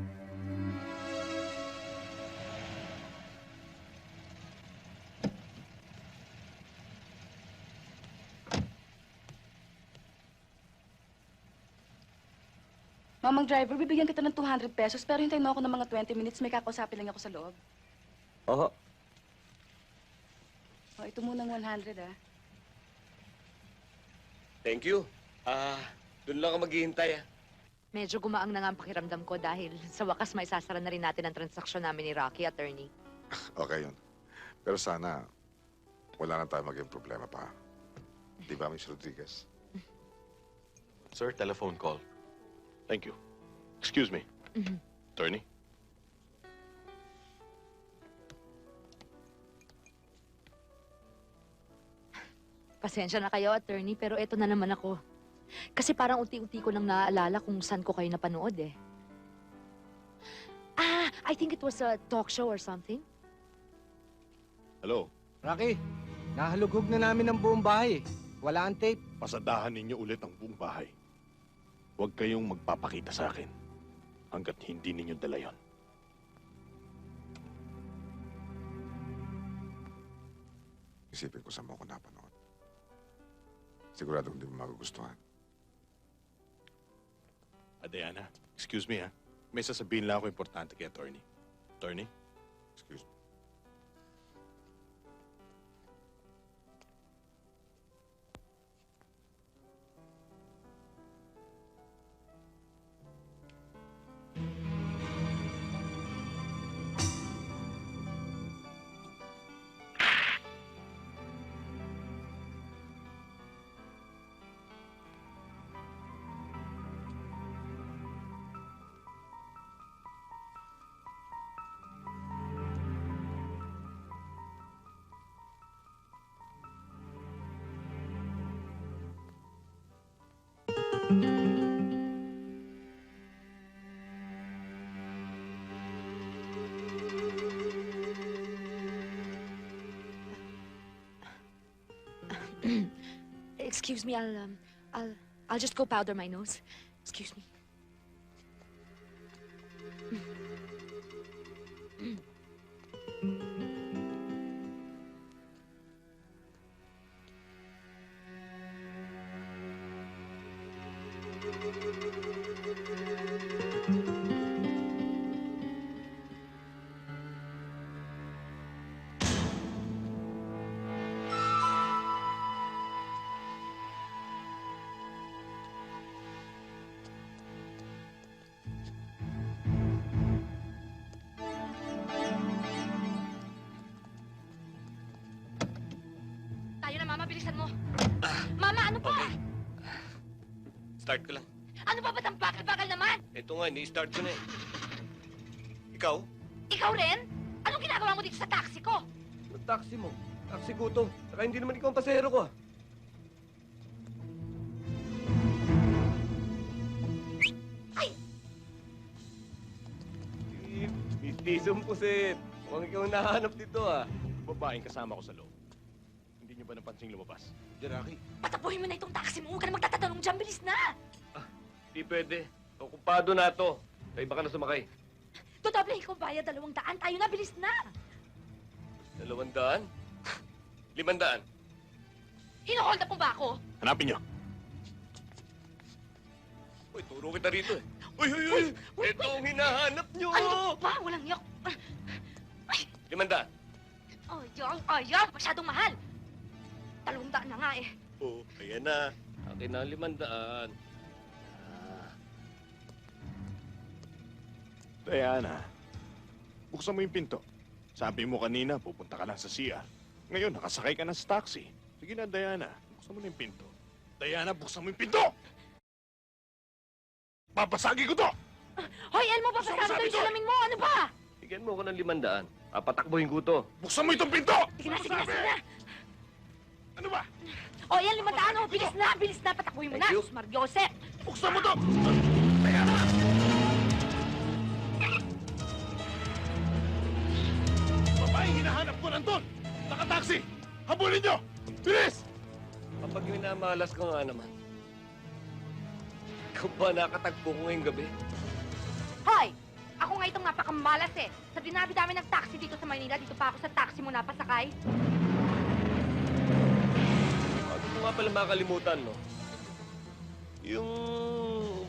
Mamang driver, bibigyan kita ng 200 pesos pero hintayin mo ako ng mga 20 minutes. May kakausapin lang ako sa loob. Oo. O, ito munang 100, ah. Thank you. Doon lang ako maghihintay, Medyo gumaang na nga ang pakiramdam ko dahil sa wakas may sasara na rin natin ang transaksyon namin ni Rocky, attorney. Okay yun. Pero sana, wala na tayo maging problema pa. Di ba, Miss Rodriguez? Sir, telephone call. Thank you. Excuse me. Attorney? Pasensya na kayo, attorney, pero eto na naman ako. Kasi parang unti-unti ko lang naaalala kung saan ko kayo napanood eh. I think it was a talk show or something. Hello? Rocky, nahalugog na namin ang buong bahay. Wala ang tape. Pasadahan ninyo ulit ang buong bahay. Huwag kayong magpapakita sa akin hanggat hindi ninyo dala yon. Isipin ko saan mo ako napanood. Sigurado hindi mo magugustuhan. Diana, excuse me, ha? May sasabihin lang ako importante kay attorney. Attorney? Excuse me. Excuse me, I'll just go powder my nose. Excuse me. Tayo na, Mama. Bilisan mo. Mama, ano pa? Okay. Start ko lang. Ano pa ba't ang bakal-bakal naman? Ito nga, ni-start ko na eh. Ikaw? Ikaw rin? Anong ginagawa mo dito sa taxi ko? Ang taxi mo. Taxi ko to. Saka hindi naman ikaw ang pasahero ko, Ay! Mistisong pusit. Mukhang ikaw ang nahanap dito, Babaeng kasama ko sa loob. Hindi niyo ba napansing lumabas? Rocky. Patapuhin mo na itong taxi mo. Huwag ka na magtatatanong dyan. Bilis na! Di pwede. Okupado na to. Kaya baka na sumakay. Dodoble kong bayad 200. Tayo na, bilis na! 200? 500? Hinohold up mo ba ako? Hanapin niyo. Uy, turo kita rito eh. Uy! Ito ang hinahanap nyo! Ano ba? Walang yok. 500. Ayang! Masyadong mahal! 200 na nga eh. Oh, ayan na. Akin na 500. Diana, buksan mo yung pinto. Sabi mo kanina, pupunta ka lang sa CR. Ngayon, nakasakay ka na sa taxi. Sige na, Diana. Buksan mo na yung pinto. Diana, buksan mo yung pinto! Babasagi ko to! Hoy, Elmo, Buksan mo, papasado sabi yung ko eh. salamin mo! Ano ba? Bigyan mo ko ng 500. Papatakbuhin ko to. Buksan mo itong pinto! Sige na, sige na, sige na! Ano ba? O, yan, 500 oh! Bilis na, bilis na! Patakbuhin mo na! Thank you. Sus Mariosep! Buksan mo to! Diana! Babae, hinahanap ko nandun! Naka-taxi! Habulin nyo! Bilis! Kapag minamalas ko nga naman. Ikaw ba nakatagpo ko ngayong gabi? Hoy! Ako nga itong napakamalas eh. Sa dinabi-dami ng taxi dito sa Maynila, dito pa ako sa taxi mo napasakay. Bago mo nga pala makalimutan, no? Yung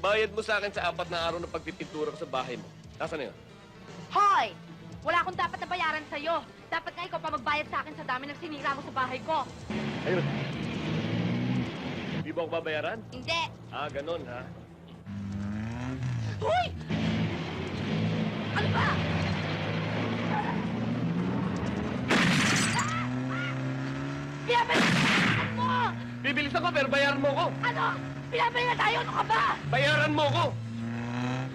bayad mo sa akin sa 4 na araw na pagpipintura ko sa bahay mo. Nasaan na yun? Hoy! Wala akong dapat na bayaran sa'yo. Dapat nga ikaw pa magbayad sa akin sa dami ng sinira mo sa bahay ko. Ayun. Hindi ba ako babayaran? Hindi. Ah, ganun, ha? Hoy! Ano ba? Pinapalitan mo! Bibilis ako, pero bayaran mo ko! Ano? Pinapalitan tayo? Ano ka ba? Bayaran mo ko!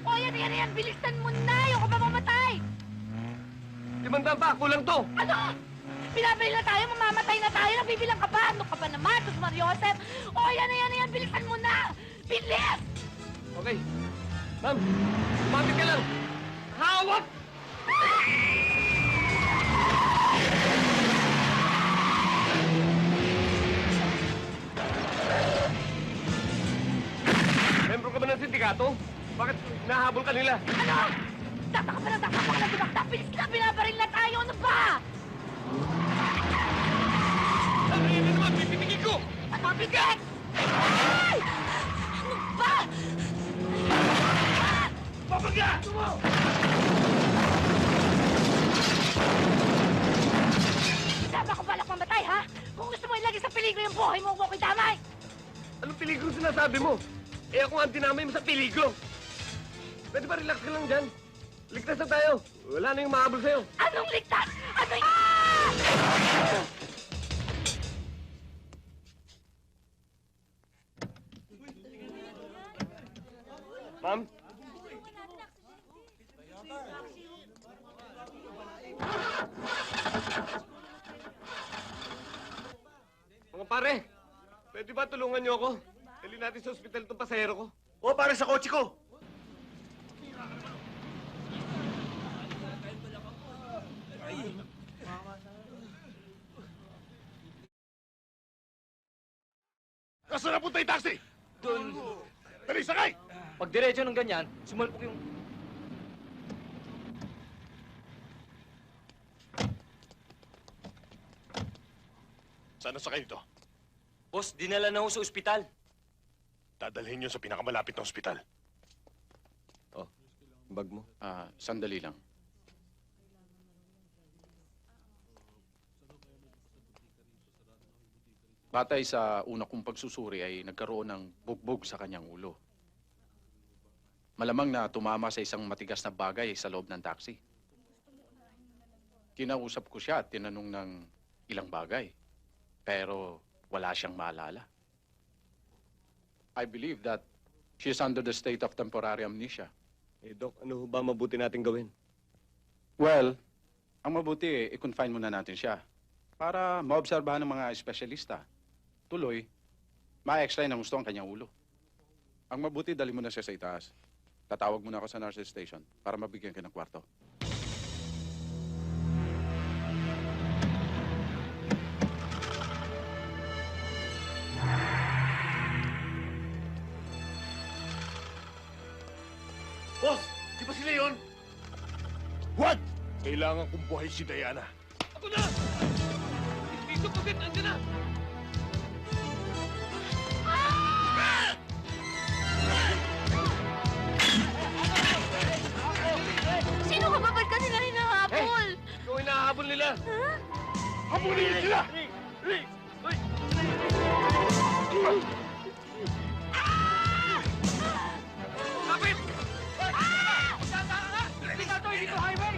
O, yan. Bilisan mo na! Ayoko pa mamatay! 500 pa, kulang to! Ano? Pinapalitan na tayo? Mamamatay na tayo? Nagbibilang ka ba? Ano ka ba naman? Sus Mariosep! O, yan. Bilisan mo na! Bilis! Okay. Ma'am, lumapit ka lang! Hawak! Membro ka ba ng sindikato? Bakit nahabol ka nila? Ano? Takta ka pa ng takta ka ng tumakta! Bilis na! Binabaril na tayo! Ano ba? Ayun na naman, pipipigil ko! Ano? Bigat! Ay! Ano ba? Papaga! Sama ko balak mamatay, ha? Kung gusto mo ilagay sa peligro yung buhay mo, huwag ko'y damay! Anong peligro sinasabi mo? Eh ako ang dinamay mo sa peligro. Pwede ba relax ka lang dyan? Ligtas na tayo. Wala na yung mahabol sa'yo. Anong ligtas? Ano y... Ah! Ma'am? Mga pare, pwede ba tulungan niyo ako? Dali natin sa ospital itong pasahero ko. O, para sa kotse ko! Nasaan na punta yung taxi? Doon. Dali, sakay! Pag diretso ng ganyan, sumalpok yung... Saan ang sakay nito? Boss, dinala na ho sa ospital. Dadalhin nyo sa pinakamalapit na ospital. Bag mo. Sandali lang. Batay sa una kong pagsusuri ay nagkaroon ng bugbog sa kanyang ulo. Malamang na tumama sa isang matigas na bagay sa loob ng taxi. Kinausap ko siya at tinanong ng ilang bagay. Pero wala siyang maalala. I believe that she is under the state of temporary amnesia. Eh, Doc, ano ba mabuti natin gawin? Well, ang mabuti, i-confine muna natin siya para maobserbahan ng mga espesyalista. Tuloy, ma-extrain ng gusto ang kanyang ulo. Ang mabuti, dali mo na siya sa itaas. Tatawag muna ako sa nurses station para mabigyan ka ng kwarto. Boss, di ba sila yun? Huwag! Kailangan kong buhay si Diana. Ako na! Dito po, andyan na! Sino ka ba? Ba't ka nila hinahabol? Ikaw ay nahahabol nila. Ha? Habulin niyo sila! Kapit! Dito highway!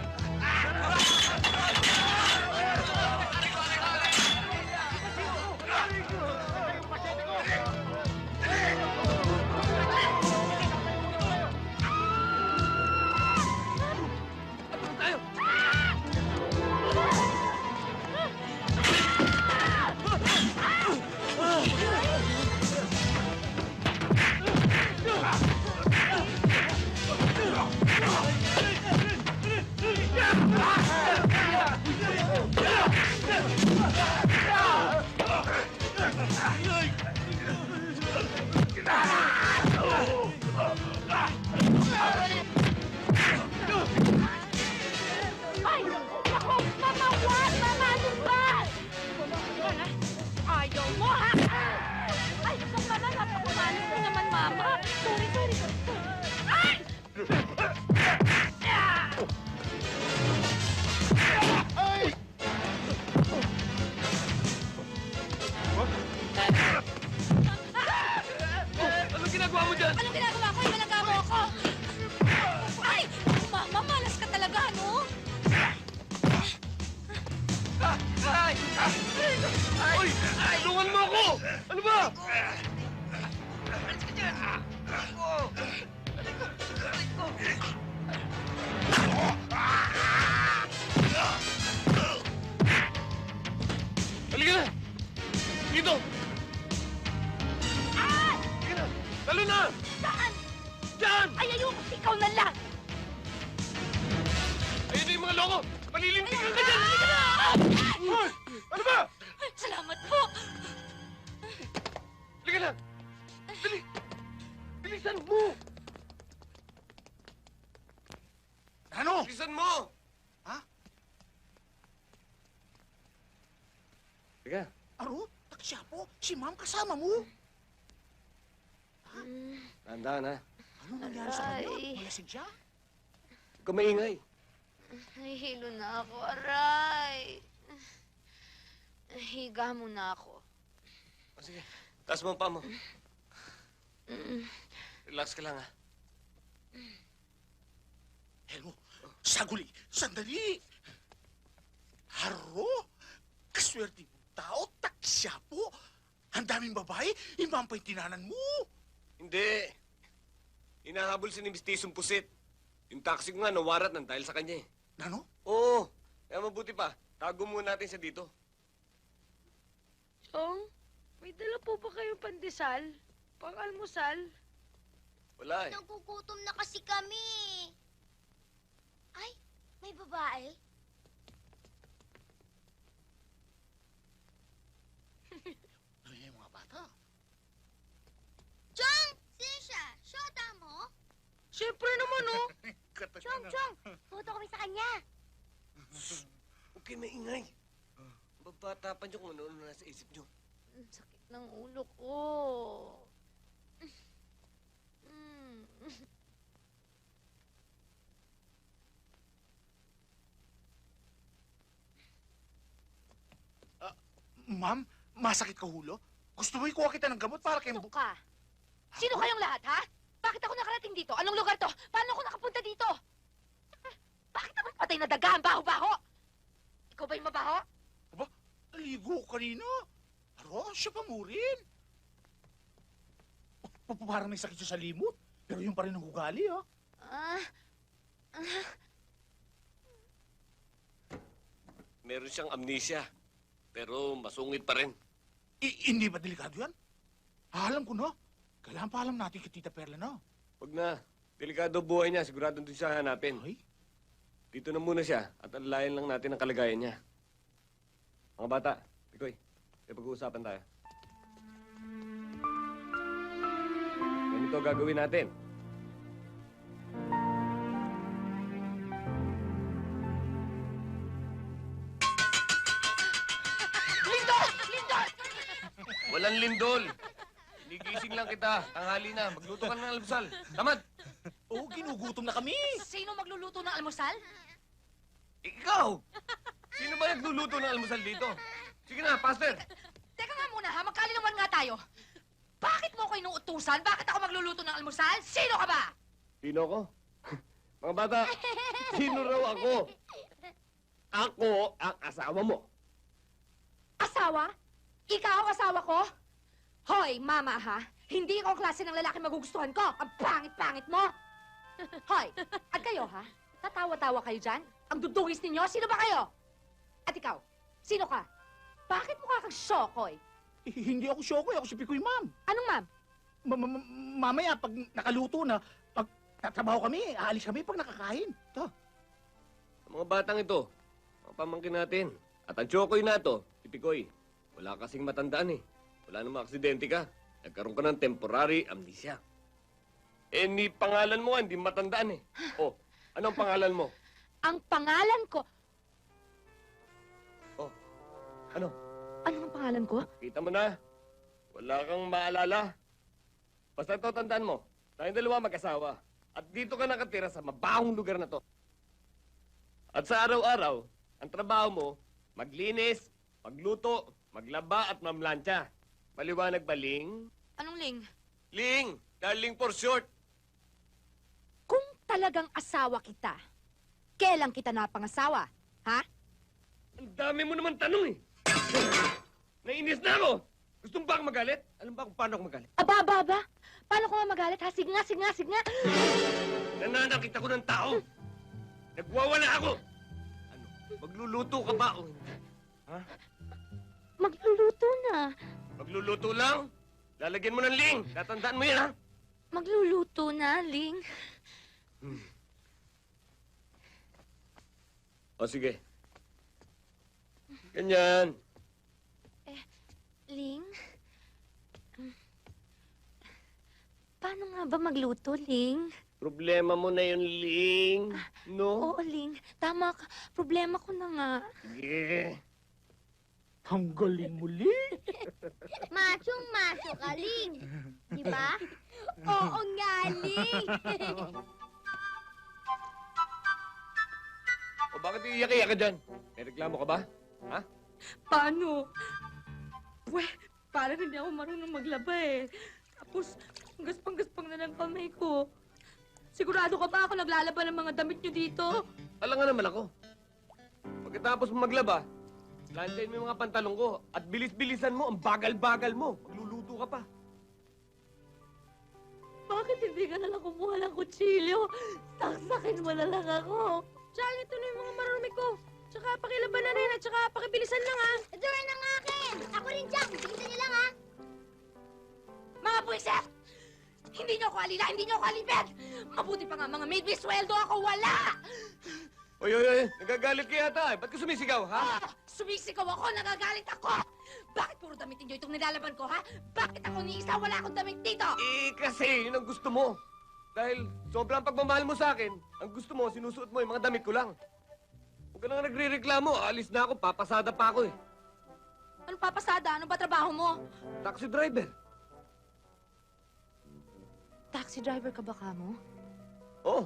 Ay! Ako! Mama, wag! Mama, ano ba? Ayaw mo, ha? Ay, mama, napakumalas mo naman, mama. Sorry. Ay! Anong ginagawa mo dyan? Anong ginagawa ko? Ibalagamo ako! Ay! Mama, malas ka talaga, no? Ay! Ay! Tulungan mo ako! Ano ba? Alis ka dyan! Halika na! Dito! Halika na! Talo na! Saan? Diyan! Ay, ayoko! Ikaw na lang! Ayun na yung mga loko! Palilintikan ka dyan! Halika na! Ano ba? Salamat po! Halika na! Dali! Bilisan mo! Ano? Bilisan mo! Ha? Halika. Aro? Taksya po? Si ma'am kasama mo? Tandaan ha. Ano nangyari sa kanya? Aray. Malasing siya? Huwag ka maingay. Nahihilo na ako, aray. Higa muna ako. O sige, taas mo ang paa mo. Relax ka lang ha. Helmo, saguli, sandali! Haro? Kaswerte mo tao, taksya po! Ang daming babae, imam pa yung tinanan mo! Hindi. Hinahabol si ni Mistisong Pusit. Yung taxi ko nga nawarat ng dahil sa kanya eh. Ano? Oo. Kaya mabuti pa, tago muna natin siya dito. Chong, may dala po ba kayong pandesal? Pang-almusal? Wala eh. Nagugutom na kasi kami. Ay, may babae? Ano yung mga bata? Chong! Sino siya? Shota mo? Siyempre naman, oh! Chong! Puto kami sa kanya. Huwag kayo maingay. Babatapan niyo kung ano na nasa isip niyo. Ang sakit ng ulo ko. Ma'am, masakit ka hulo? Gusto mo ikuha kita ng gamot para kay... Ano ka? Sino kayong lahat, ha? Bakit ako nakarating dito? Anong lugar to? Paano ako nakapunta dito? Bakit ako patay na daga? Ang baho-baho! Ikaw ba yung mabaho? Aba, ligo ko kanina. Aro, siya pa mo rin. Parang may sakit siya sa limot. Pero yun pa rin ang ugali, ha? Meron siyang amnesia. Pero masungit pa rin. Hindi ba delikado yan? Alam ko na. Kailangan pa alam natin kay Tita Perla na. Huwag na. Delikado buhay niya. Sigurado doon siya hanapin. Ay? Dito na muna siya at alalayan lang natin ang kalagayan niya. Mga bata, Pikoy, may pag-uusapan tayo. Ganito gagawin natin. Lindol! Lindol! Walang lindol. Inigising lang kita. Tanghali na. Magluto ka ng almusal. Tamad! Oo, ginugutom na kami. Sino magluluto ng almusal? Ikaw! Sino ba nagluluto ng almusal dito? Sige na, Pastor. Teka nga muna, ha? Magkalinawan nga tayo. Bakit mo ko inuutusan? Bakit ako magluluto ng almusal? Sino ka ba? Sino ako? Mga bata, sino raw ako? Ako ang asawa mo. Asawa? Ikaw ang asawa ko? Hoy, mama ha? Hindi ikaw ang klase ng lalaki magugustuhan ko. Ang pangit-pangit mo. Hoy, at kayo ha? Tatawa-tawa kayo dyan? Ang dudungis ninyo? Sino ba kayo? At ikaw, sino ka? Bakit mukha kang Shokoy? Hindi ako Shokoy, ako si Pikoy, ma'am. Anong ma'am? Mamaya, pag nakaluto na, pag tatrabaho kami, aalis kami pag nakakain. Ito. Ang mga batang ito, mga pamangkin natin. At ang Chokoy na to, si Pikoy, wala kasing matandaan eh. Wala namang aksidente ka. Nagkaroon ka ng temporary amnesia. Eh, ni pangalan mo, hindi matandaan eh. Oh, anong pangalan mo? Ang pangalan ko... Oh, ano? Ano ang pangalan ko? Kita mo na. Wala kang maalala. Basta ito, tandaan mo. Tayong dalawa mag-asawa. At dito ka nakatira sa mabahong lugar na to. At sa araw-araw, ang trabaho mo, maglinis, magluto, maglaba at mamlansya. Maliwanag ba, Ling? Anong Ling? Ling! Darling for short. Kung talagang asawa kita, kailan kita napangasawa? Ha? Ang dami mo naman tanong eh. Nainis na ako. Gusto mo ba akong magalit? Alam ba kung paano ako magalit? Aba. Paano ko nga magalit, ha? Sige nga. Nananakit ako ng tao. Nagwawala ako. Ano? Magluluto ka ba o hindi? Ha? Magluluto na. Magluluto lang? Lalagyan mo ng Ling. Tatandaan mo yan, ha? Magluluto na, Ling. O, sige. Ganyan. Ling? Paano nga ba magluto, Ling? Problema mo na yun, Ling. No? Oo, Ling. Tama ka. Problema ko na nga. Sige. Ang galing mo, Ling. Machong-macho ka, Ling. Di ba? Oo nga, Ling. O, bakit iiyak-iyak ka dyan? May reklamo ka ba? Ha? Paano? Parang hindi ako marunong maglaba eh. Tapos, gaspang-gaspang na lang kamay ko. Sigurado ka ba ako naglalaba ng mga damit nyo dito? Alam nga naman ako. Pagkatapos mo maglaba, lansayin mo yung mga pantalong ko at bilis-bilisan mo, ang bagal-bagal mo. Magluluto ka pa. Bakit hindi ka nalang kumuha ng kutsilyo? Saksakin mo na lang ako. Charlie, ito na yung mga marumi ko. Tsaka pakilaban na rin at tsaka pakibilisan lang ha. Ito rin ang akin. Ako rin, Jack. Bilisan niyo lang, ha? Mga buwisit! Hindi niyo ako alila, hindi niyo ako alipid! Mabuti pa nga mga maid, may sweldo ako, wala! Oy, nagagalit ka yata eh. Ba't ka sumisigaw, ha? Sumisigaw ako, nagagalit ako! Bakit puro damit ninyo itong nilalaban ko, ha? Bakit ako ni isa, wala akong damit dito? Eh, kasi yun ang gusto mo. Dahil sobrang pagmamahal mo sa akin, ang gusto mo, sinusuot mo yung mga damit ko lang. Huwag ka nang nagre-reklamo, alis na ako, papasada pa ako eh. Ano papasada? Ano ba trabaho mo? Taxi driver. Taxi driver ka ba, Kamo? Oo.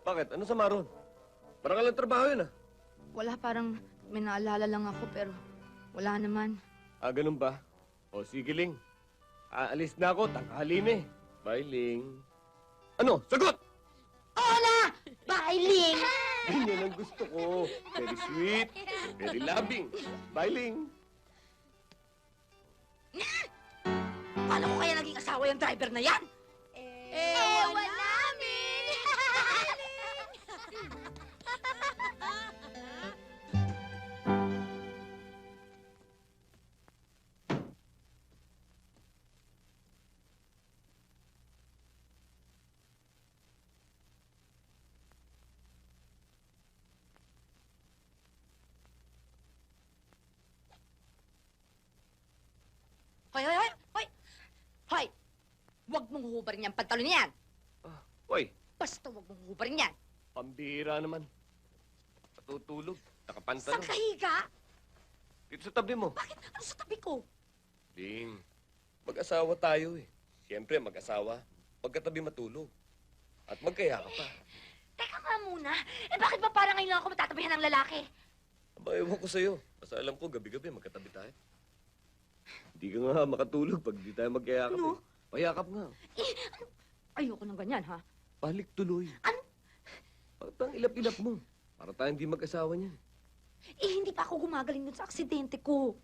Bakit? Ano sa maron? Parang alang trabaho yun, ah. Wala, parang may naalala lang ako, pero wala naman. Ah, ganun ba? O, sige, Ling. Aalis na ako, tanghali na eh. Bye, Ling. Ano? Sagot! Oo na! Bye, Ling! Ganyan ang gusto ko. Very sweet, very loving. Bye, Ling. Paano ko kaya naging asawa yung driver na yan? Ewan namin. Hoy! Huwag mong huhubarin yung pantalon niyan! Hoy, Basta huwag mong huhubarin yan! pambira naman. Natutulog, nakapantalon. Saan ka higa? Dito sa tabi mo. Bakit? Ano sa tabi ko? Ling, mag-asawa tayo eh. Siyempre, mag-asawa. Pagkatabi matulog. At magkaya ka pa. Teka nga muna. Eh bakit ba parang ngayon lang ako matatabihan ng lalaki? Aba, ewan ko sa'yo. Basta alam ko, gabi-gabi magkatabi tayo. Hindi ka nga makatulog pag di tayo magkayakap. Ano? Payakap nga. Ayoko ng ganyan, ha? Balik tuloy. Ano? Bakit ang ilap-ilap mo? Para tayong hindi mag-asawa niyan. Hindi pa ako gumagaling dun sa aksidente ko.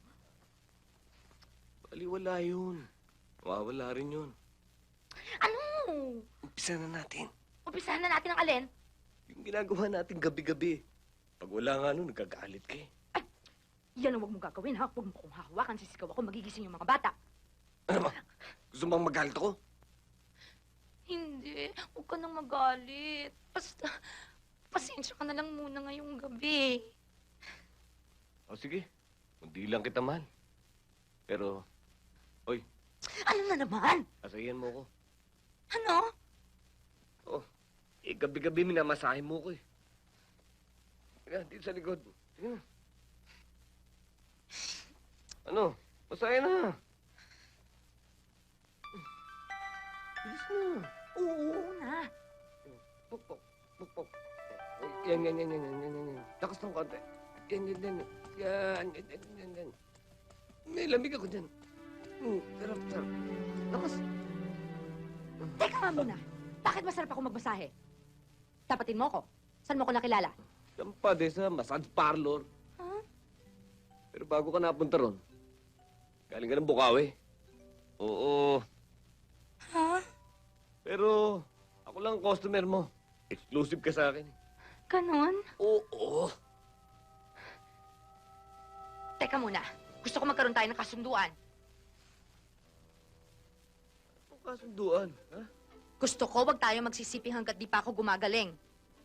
Baliwala yun. Mawawala rin yun. Ano? Umpisa na natin. Umpisahan na natin ang alin? Yung ginagawa natin gabi-gabi. Pag wala nga nun, nagkagalit ka eh. Yan ang huwag mong gagawin, ha? Huwag mo akong hahawakan, sisigaw ako, magigising yung mga bata. Ano ba? Gusto bang magalit ako? Hindi. Huwag ka nang magalit. Basta, pasensya ka na lang muna ngayong gabi. O sige, hindi lang kita mahal. Pero, oy, Ano na naman? asayan mo ko. Ano? Oh, gabi-gabi minamasahe mo ko eh. Sige, dito sa likod. Sige na. Ano? Masahe na. Bilis na. Oo na. Pukpok. Pukpok. Yan. Lakas ng konti. Yan. Yan. May lamig ako dyan. Sarap. Lakas. Teka nga muna. Bakit masarap ako magmasahe? Tapatin mo ko. Saan mo ko nakilala? Sampa de sa massage parlor. Ha? Pero bago ka napunta ron, galing ka ng Bukawi. Oo. Ha? Pero ako lang ang customer mo. Exclusive ka sa akin. Ganon? Oo. Teka muna. Gusto ko magkaroon tayo ng kasunduan. Anong kasunduan? Ha? Gusto ko wag tayo magsisiping hanggat di pa ako gumagaling.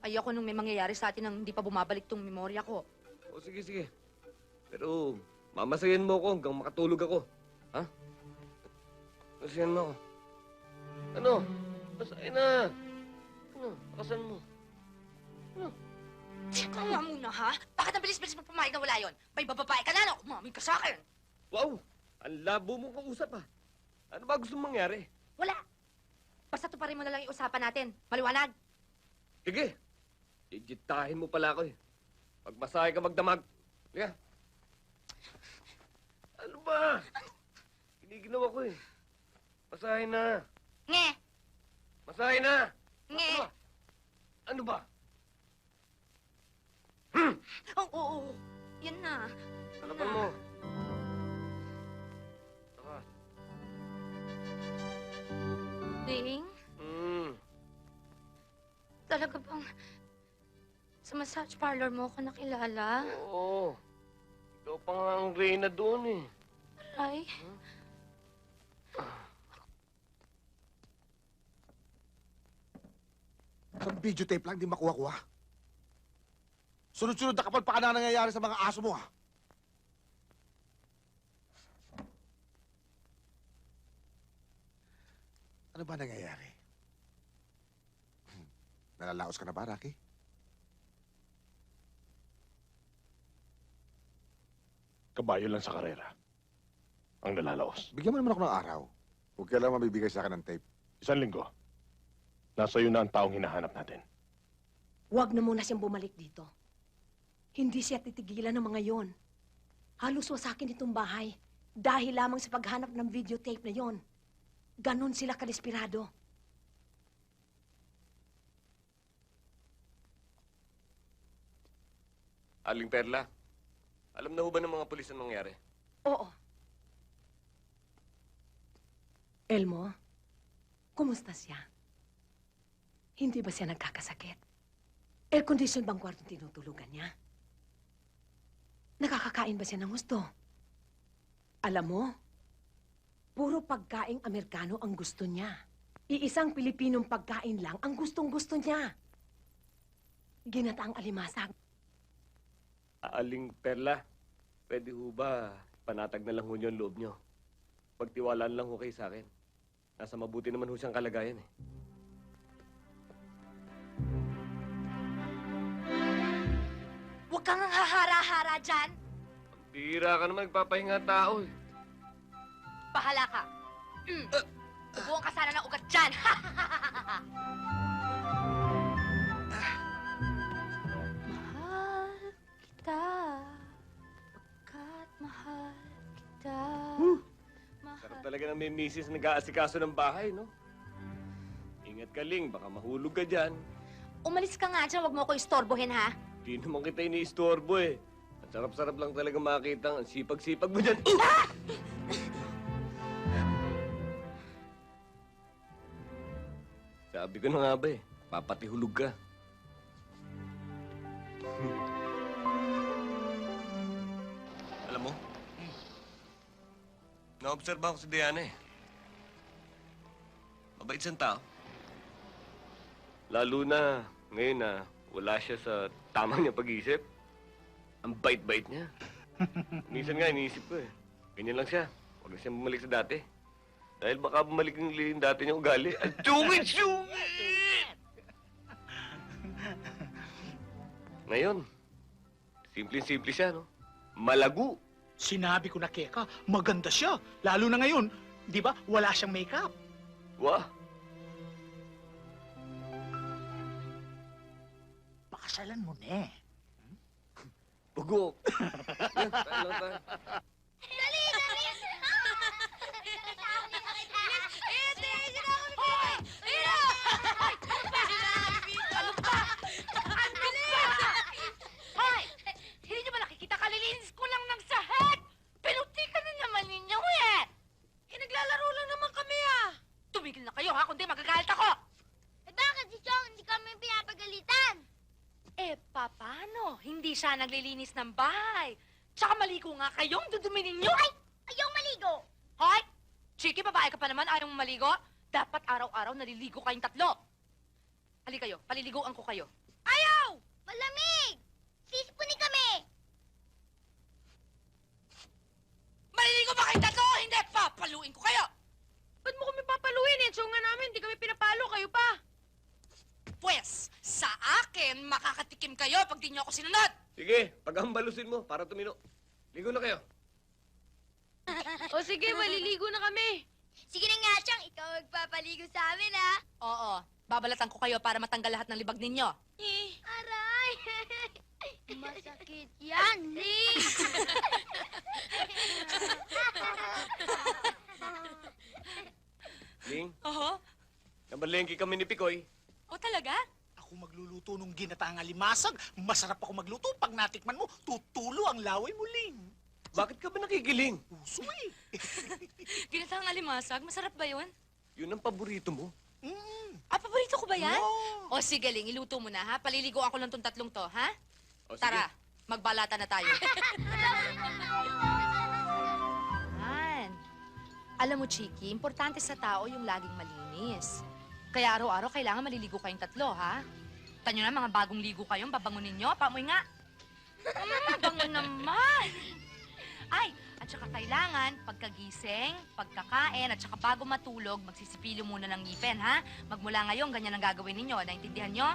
Ayoko nung may mangyayari sa atin nang hindi pa bumabalik tong memorya ko. O sige. Pero mamasayan mo ako hanggang makatulog ako. Ha? Masayan mo ako. Ano? Masayan na. Ano? Akasan mo. Ano? Teka nga muna, ha? Bakit ang bilis-bilis mo pumayag na wala yun? May bababae ka na, no? Umamig ka sa akin. Wow! Ang labo mong kausap, ha? Ano ba gusto mong mangyari? Wala. Basta tuparin mo na lang yung usapan natin. Maliwanag. Sige. Ijitahin mo pala ako, eh. Pagmasahe ka magdamag. Liga. Ano ba? Giniginaw ako, eh. Masahe na. Nge! Masahe na! Nge! Ano ba? Oo. Yan na. Hanapan mo. Saka. Ding, talaga bang sa massage parlor mo ako nakilala? Oo. Ikaw pa nga ang reyna doon, eh. Aray. Isang videotape lang, di makuha-kuha. Sunod-sunod na kapal pa ka na nangyayari sa mga aso mo, ha? Ano ba nangyayari? Nalalaos ka na ba, Rocky? Kabayo lang sa karera. Ang nalalaos. Bigyan mo naman ako ng araw. Huwag ka lang mabibigay sa akin ng tape. 1 linggo. Nasa iyo na ang taong hinahanap natin. Huwag na muna siyang bumalik dito. Hindi siya titigilan ng mga yon. Halos wasakin itong bahay dahil lamang sa paghanap ng videotape na yon. Ganon sila kadesperado. Aling Perla, alam na ho ba ng mga pulis ang nangyari? Oo. Elmo, kumusta siya? Hindi ba siya nagkakasakit? Air condition bang kwartong tinutulugan niya? Nakakakain ba siya ng gusto? Alam mo, puro pagkaing Amerikano ang gusto niya. Iisang Pilipinong pagkain lang ang gustong-gusto niya. Ginataang alimasag. Aling Perla, pwede ho ba panatag na lang ho niyo ang loob niyo? Pagtiwalaan lang ho kayo sa akin. Nasa mabuti naman ho siyang kalagayan, eh. Huwag kang hahara-hara dyan. Bira ka naman nagpapahinga tao, eh. Bahala ka. Tubuhan ka sana ng ugat dyan. Mahal kita. talaga ng may misis nag-aasikaso ng bahay, no? Ingat ka, Ling. Baka mahulog ka dyan. Umalis ka nga dyan, wag mo ko istorbohin, ha? Di naman kita iniistorbo eh. Ang sarap-sarap lang talaga makita ang sipag-sipag mo dyan. Sabi ko na nga ba eh, papatihulog ka. Alam mo, naobserba ko si Diana eh. Mabait siyang tao. Lalo na ngayon na wala siya sa tamang niya pag-iisip. Ang bait-bait niya. Minsan nga iniisip ko eh. Ganyan lang siya. Huwag na siyang bumalik sa dati. Dahil baka bumalik yung dati niyang ugali. Ang sungit-sungit! Ngayon, simple-simple siya, no? Malago. Sinabi ko na, Keka, maganda siya. Lalo na ngayon, di ba, wala siyang makeup. Wah! Pakasalan mo na eh. Bugok! Yan, tayo lang tayo. Dali! Dali! Hoy! Hindi niyo ba nakikita? Kalilinis ko lang ng sahig! Pinutikan na naman ninyo, eh! Naglalaro lang naman kami, ah. Tumigil na kayo, ha? Kundi magagalit ako! Eh bakit si Chong hindi kami pinapagalitan? Eh, paano? Hindi siya naglilinis ng bahay. Tsaka maligo nga kayong dudumi ninyo. Ay! Ayaw maligo! Hoy! Chiki, babae ka pa naman, ayaw mong maligo? Dapat araw-araw naliligo kayong tatlo. Hali kayo, paliliguan ko kayo. Ayaw! Malamig! Sisipunin kami! Maliligo ba kayong tatlo? Hindi, papaluin ko kayo! Ba't mo kami papaluin eh? Tsunga namin, hindi kami pinapalo, kayo pa. Pwes, sa akin, makakatikim kayo pag di nyo ako sinunod! Sige, paghambalusin mo para tumino. Ligo na kayo. O sige, maliligo na kami. Sige na nga, Chong. Ikaw magpapaligo sa amin, ha? Oo, babalatan ko kayo para matanggal lahat ng libag ninyo. Aray! Masakit yan, Ling! Ling, Oo? nabalengke kami ni Pikoy. O talaga? Ako magluluto nung ginataang alimasag. Masarap ako magluto. Pag natikman mo, tutulo ang laway mo, Ling. Bakit ka ba nakikiling? Puso eh. Ginatang alimasag, masarap ba yun? Yun ang paborito mo. Ah, paborito ko ba yan? No. O sige, Ling, iluto mo na, ha? Paliliguan ko lang tong tatlong to, ha? O, sige. Tara, magbalata na tayo. Han. Alam mo, Chiki, importante sa tao yung laging malinis. Kaya araw-araw kailangan maliligo kayong tatlo, ha? Tanyo na, mga bagong ligo kayong babangunin nyo. Pamoy nga. Bango naman. Ay, at saka kailangan, pagkagising, pagkakain, at saka bago matulog, magsisipilyo muna ng ngipin, ha? Magmula ngayon, ganyan ang gagawin ninyo. Naintindihan nyo?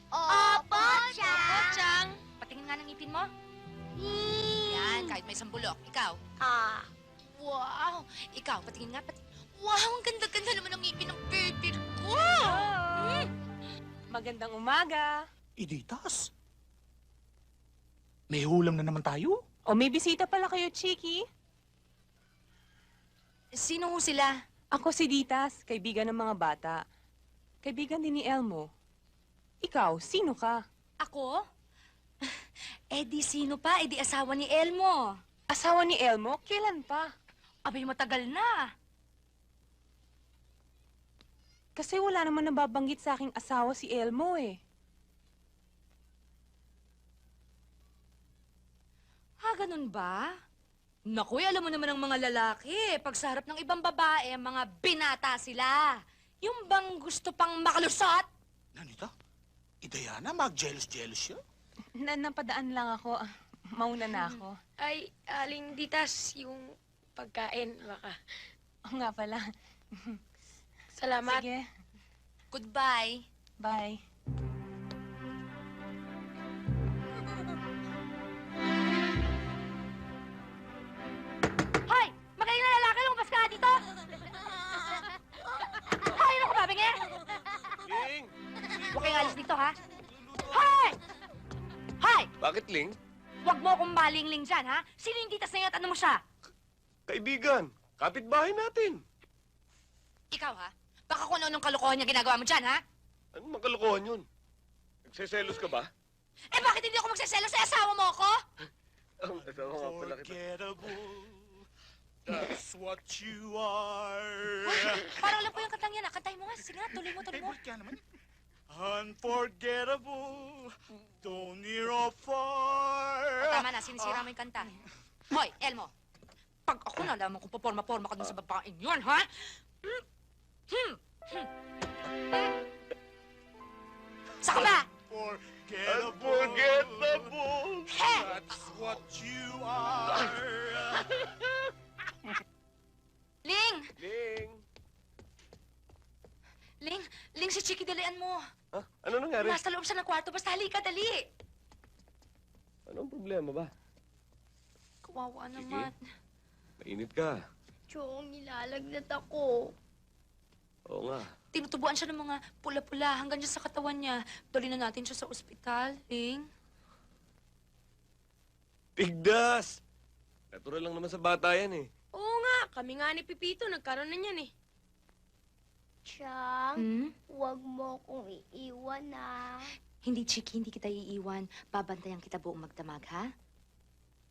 Opo, Chang! Chang! Patingin nga ng ngipin mo. Yan, kahit may isang bulok. Ikaw? Ah. Wow! Ikaw, patingin nga. Wow, ang ganda-ganda naman ng ngipin ng baby ko! Magandang umaga. Iditas. May hulam na naman tayo. O may bisita pala kayo, Chiki. Sino ho sila? Ako si Ditas, kaibigan ng mga bata. Kaibigan din ni Elmo. Ikaw, sino ka? Ako? Eh di sino pa? Eh di asawa ni Elmo. Asawa ni Elmo? Kailan pa? Abay, matagal na. Kasi wala naman nababanggit sa aking asawa si Elmo eh. Ganun ba? Naku, alam mo naman ang mga lalaki. Pag sa harap ng ibang babae, mga binata sila. Yung bang gusto pang makalusot? Nanita, Diana, mag-jealous-jealous siya. Napadaan lang ako. Mauna na ako. Ay, Aling Ditas, yung pagkain, baka. Oo nga pala. Salamat. Sige. Goodbye. Bye. Hoy! Magaling na lalaki, lumabas ka nga dito! Hoy, ano ko babingi? Ling! Huwag kayong alis dito, ha? Hoy! Hoy! Bakit, Ling? Huwag mo akong malingling dyan, ha? Sino yung titas na yun at ano mo siya? Kaibigan. Kapitbahay natin. Ikaw, ha? Baka kung ano-anong kalokohan niya ginagawa mo dyan, ha? Ano mang kalokohan yun? Nagseselos ka ba? Eh, bakit hindi ako magseselos sa asawa mo ako? Ang asawa nga pala kita. That's what you are. Parang alam ko yung kantang yan, ha? Kantahin mo nga. Sige nga, tuloy mo. Favorite ka naman. Unforgettable, don't near or far. O, tama na, sinisira mo yung kanta. Hoy, Elmo. Pag ako nalaman kung paporma-porma ka dun sa babaeng yun, ha? Saka ba? Unforgettable, that's what you are. Ling! Ling! Ling, si Chiki, dalian mo. Ha? Ano nangyari? Nasa loob siya ng kwarto, basta halika, dali. Anong problema ba? Kawawa Sige. naman. Mainit ka. Chong, nilalagnat ako. Oo nga. Tinutubuan siya ng mga pula-pula hanggang dyan sa katawan niya. Dali na natin siya sa ospital, Ling. Tigdas! Natural lang naman sa bata yan eh. Oo nga, kami nga ni Pipito, nagkaroon na niyan eh. Chang, huwag mo kong iiwan na. Hindi, Chiki, hindi kita iiwan. Babantayan kita buong magdamag, ha?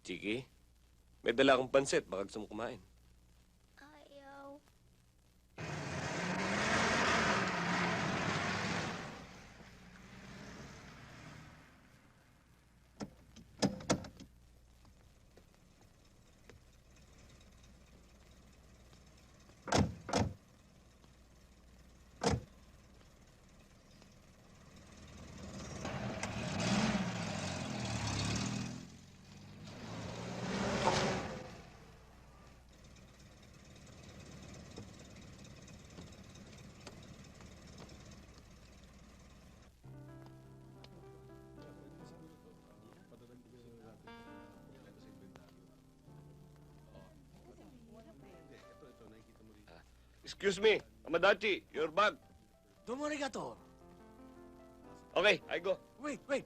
Chiki, may dala akong pansit. Baka gusto mo kumain. Ayaw. Excuse me, Amadachi, your bag. Domo arigato. Okay, I go. Wait.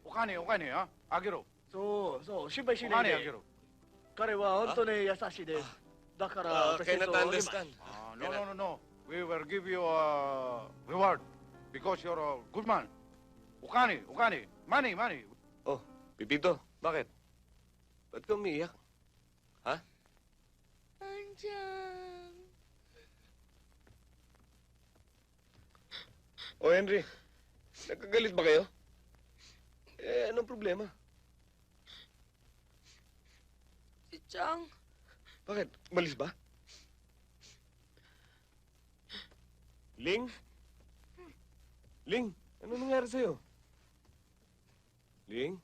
お金はあげろ。そう、心配しおないで。金あげろ。彼は本当に優しいです。だから、私 cannot と understand. No. We will give you a reward because you're a good man. お金。Money. Oh, Pipito, bakit? Ba't ka umiiyak? Ha? Andiyan. O, Henry, nagkagalit ba kayo? Eh, anong problema? Si Chang, Bakit? Umalis ba? Ling? Ling, ano nangyari sa'yo? Ling?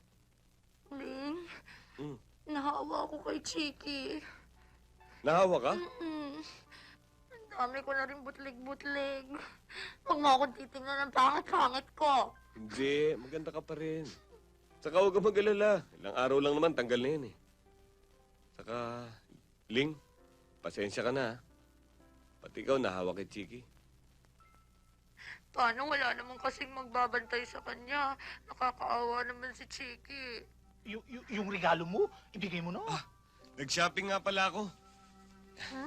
Ling, Hmm. nahawa ako kay Chiki. Nahawa ka? Ang dami ko na rin butlig-butlig. Huwag mo akong titingnan ng pangit-pangit ko. Hindi, maganda ka pa rin. Saka huwag ka mag-alala. Ilang araw lang naman, tanggal na yan eh. Saka, Ling, pasensya ka na. Pati ikaw nahawa kay Chiki. Paano wala naman kasing magbabantay sa kanya? Nakakaawa naman si Chiki. Yung regalo mo, ibigay mo na. Nag-shopping nga pala ako. Ha?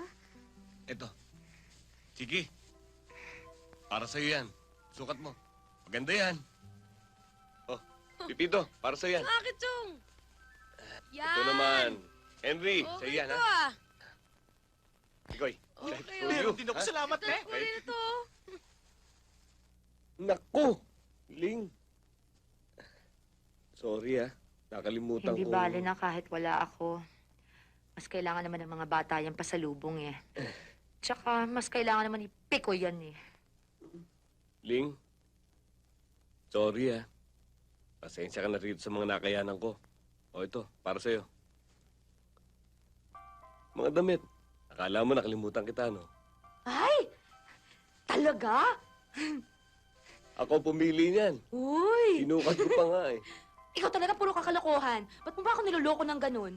Eto. Chiki, para sa'yo yan. Sukat mo. Maganda yan. Oh, Pipito, para sa'yo yan. Bakit, Chong? Yan! Ito naman. Henry, Okay sa'yo yan, to, ha? ah. Ikoy. Okay, Meron din ako, Ha? salamat, Ito, eh. kunin ito. Naku! Ling! Sorry, nakalimutan Hindi ko. bale na kahit wala ako. Mas kailangan naman ng mga bata yung pasalubong eh. Tsaka mas kailangan naman ipiko yan eh. Ling, sorry, Pasensya ka na rito sa mga nakayanan ko. O ito, para sa'yo. Mga damit. Akala mo nakalimutan kita, no? Ay! Talaga? Ako pumili niyan. Uy! Sinukat ko pa nga eh. Ikaw talaga puro kakalokohan. Ba't mo ba ako niloloko ng ganun?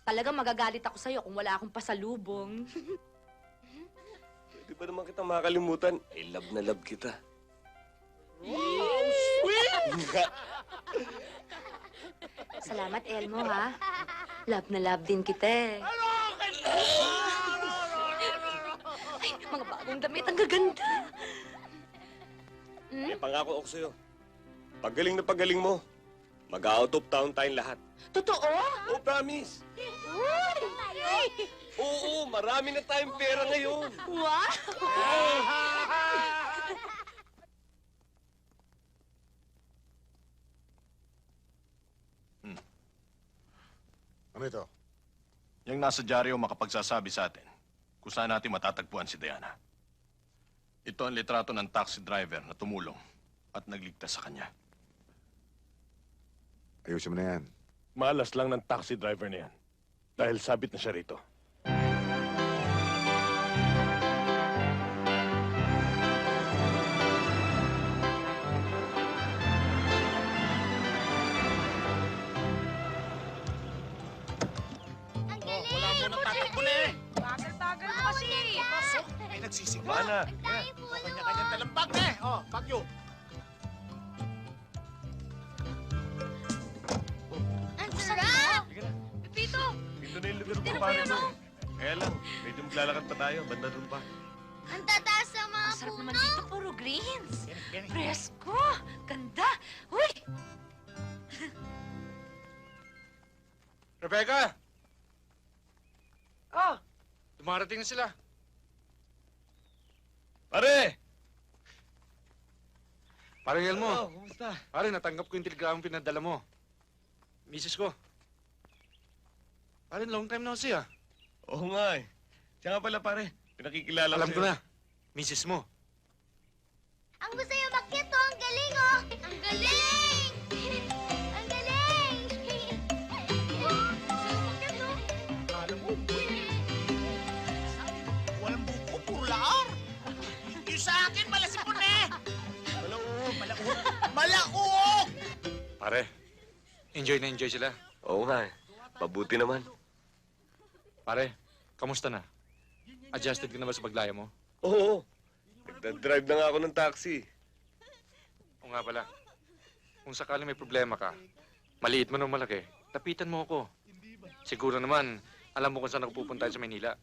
Talagang magagalit ako sa'yo kung wala akong pasalubong. Di ba naman kita makakalimutan? I love na love kita. Wow, sweet! Salamat, Elmo, ha? Love na love din kita eh. Ano? Ay, mga bagong damit, ang gaganda. Eh, pangako ako sa'yo. Pagaling na pagaling mo, mag-out of town tayong lahat. Totoo? Oh, promise. Oo, marami na tayong pera ngayon. Wow! Ano ito? Yung nasa dyaryo makapagsasabi sa atin kung saan natin matatagpuan si Diana. Ito ang litrato ng taxi driver na tumulong at nagligtas sa kanya. Ayusin mo na yan. Malas lang ng taxi driver na yan dahil sabit na siya rito. Ang galing! Wala mo nang tatakbo na eh. Bagal-bagal mo kasi. May nagsisigla. Mana? Ang daming puno. Kanya-kanyang talambag na eh. Oh, bagyo. Ang sarap! Pepito! Ito na yung lugar Tignan ko, mo pare yun, mo. oh. Kaya lang, medyo maglalakad pa tayo. Banda doon pa. Ang tataas sa mga Ang sarap puno. naman dito, puro greens. Kenny. Presko! Ganda! Uy! Rebecca! Oh! Dumarating na sila. Pare! Parang Elmo. Oh, kumusta? Pare, natanggap ko yung telegramong pinadala mo. Misis ko. Pare, long time no see ah. Oo nga eh. Siya nga pala pare, pinakikilala Alam ko ko sa'yo. na. Misis mo. Ang gusto yung bakit oh. Ang galing oh. Ang galing! Ang galing! Bakit oh. Alam mo, walang buko, puro laar. Yung sa akin, malasipon eh. Malaog, malaog. Malaog! Pare, enjoy na enjoy sila. Oo nga eh. Mabuti naman. Pare, kamusta na? Adjusted ka na ba sa paglaya mo? Oo. Nagdadrive na nga ako ng taxi. O nga pala, kung sakaling may problema ka, maliit man o malaki, tapitan mo ako. Siguro naman, alam mo kung saan ako pupunta sa Maynila.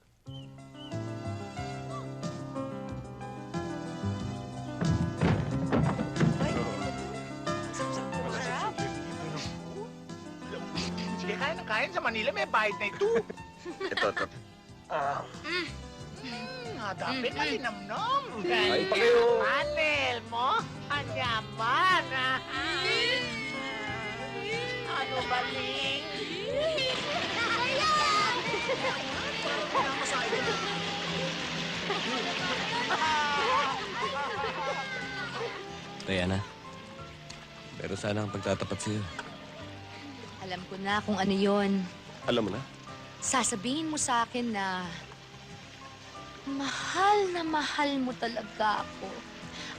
Sige, kain ng kain. Sa Manila may bayad na ito. Ito. Hadapi na linamnom. Kain pa kayo. Manel mo, anyaman. Ano baling? Diana, pero sana ang pagtatapat sa'yo. Alam ko na kung ano yon. Alam mo na? Sasabihin mo sa akin na mahal mo talaga ako.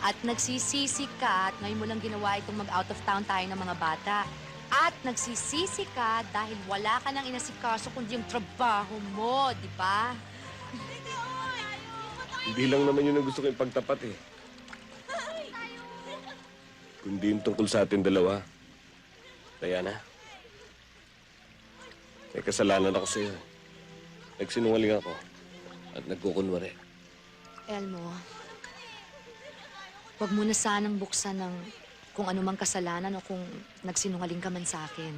At nagsisisi ka at ngayon mo lang ginawa itong mag-out of town tayo ng mga bata. At nagsisisi ka dahil wala ka nang inasikaso kundi yung trabaho mo, di ba? Hindi lang naman yun ang gusto ko yung pagtapat eh. Kundi yung tungkol sa ating dalawa. Diana, may kasalanan ako sa'yo. Nagsinungaling ako at nagkukunwari. Elmo, huwag mo na sanang buksan ng kung anumang kasalanan o kung nagsinungaling ka man sa akin.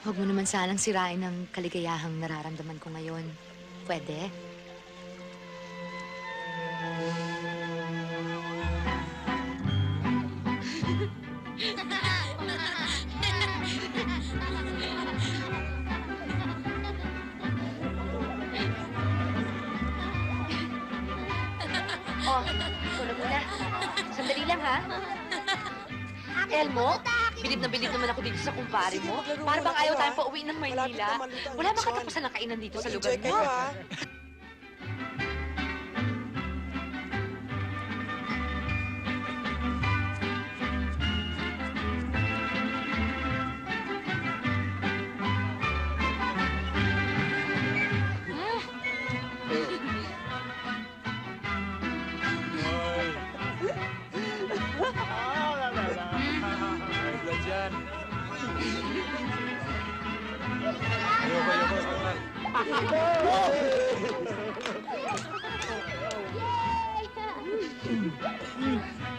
Huwag mo naman sanang sirain ang kaligayahang nararamdaman ko ngayon. Pwede? Oh, ikaw na muna. Sandali lang, ha? Elmo, bilib naman ako dito sa kumpare mo. Para bang ayaw tayong pauwi ng Maynila? Wala bang katapusan ng kainan dito sa lugar mo?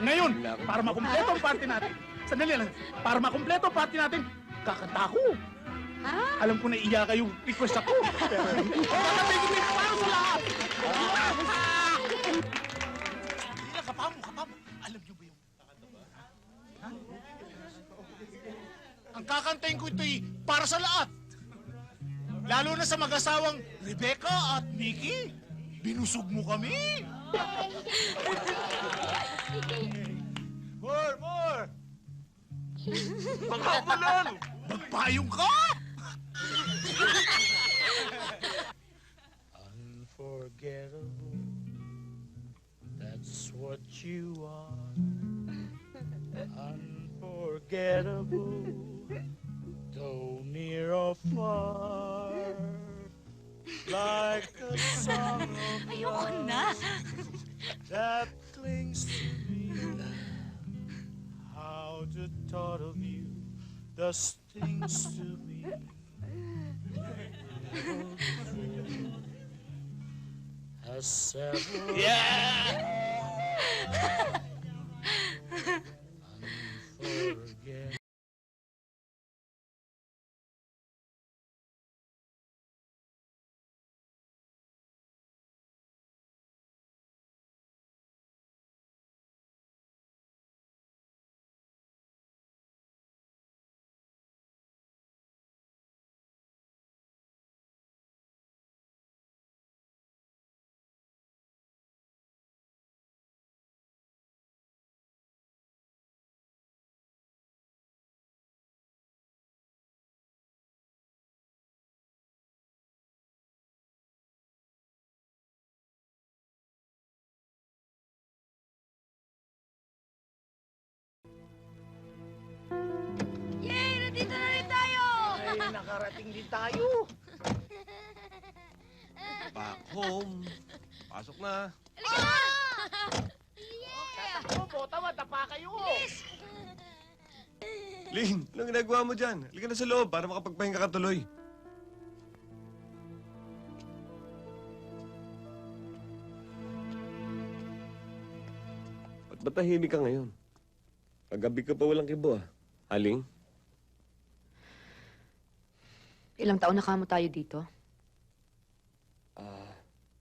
Ngayon, para makumpleto ang party natin. Sandali lang. Para makumpleto ang party natin, kakanta ako. Alam ko na iya kayong request ako. Pero kakabigin mo para sa lahat. Kapamo. Alam niyo ba yung kakanta ba? Ha? Ang kakantayin ko ito'y para sa lahat. Lalo na sa mag-asawang Rebecca at Mickey. Binusog mo kami. More! Panghabulan! Magpayong ka! Unforgettable, that's what you are. Unforgettable, though near or far. Like a song of love that clings to me. How the thought of you does things to me. Has several unforgettable. Yay! Nandito na rin tayo! Ay, nakarating din tayo. Back home. Pasok na. Halika na! Bota, matapa kayo. Ling, anong ginagawa mo dyan? Halika na sa loob para makapagpahinga ka tuloy. Ba't tahimik ka ngayon? Paggabi ka pa walang kibo, ah. Aling? Ilang taon na kamo tayo dito?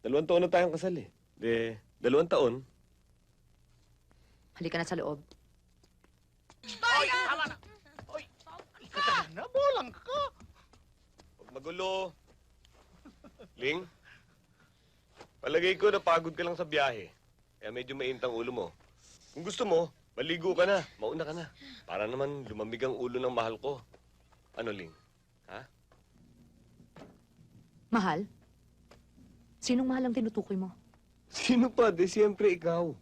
2 taon na tayong kasal, eh. 2 taon. Halika na sa loob. Oy, tama na. Oy, ikatagal na, bolang ka. Huwag magulo. Ling, palagay ko napagod ka lang sa biyahe. Kaya medyo mainit ang ulo mo. Kung gusto mo, maligo ka na. Mauna ka na. Para naman lumamig ang ulo ng mahal ko. Ano, Ling? Ha? Mahal? Sinong mahal ang tinutukoy mo? Sino pa? De, siyempre ikaw.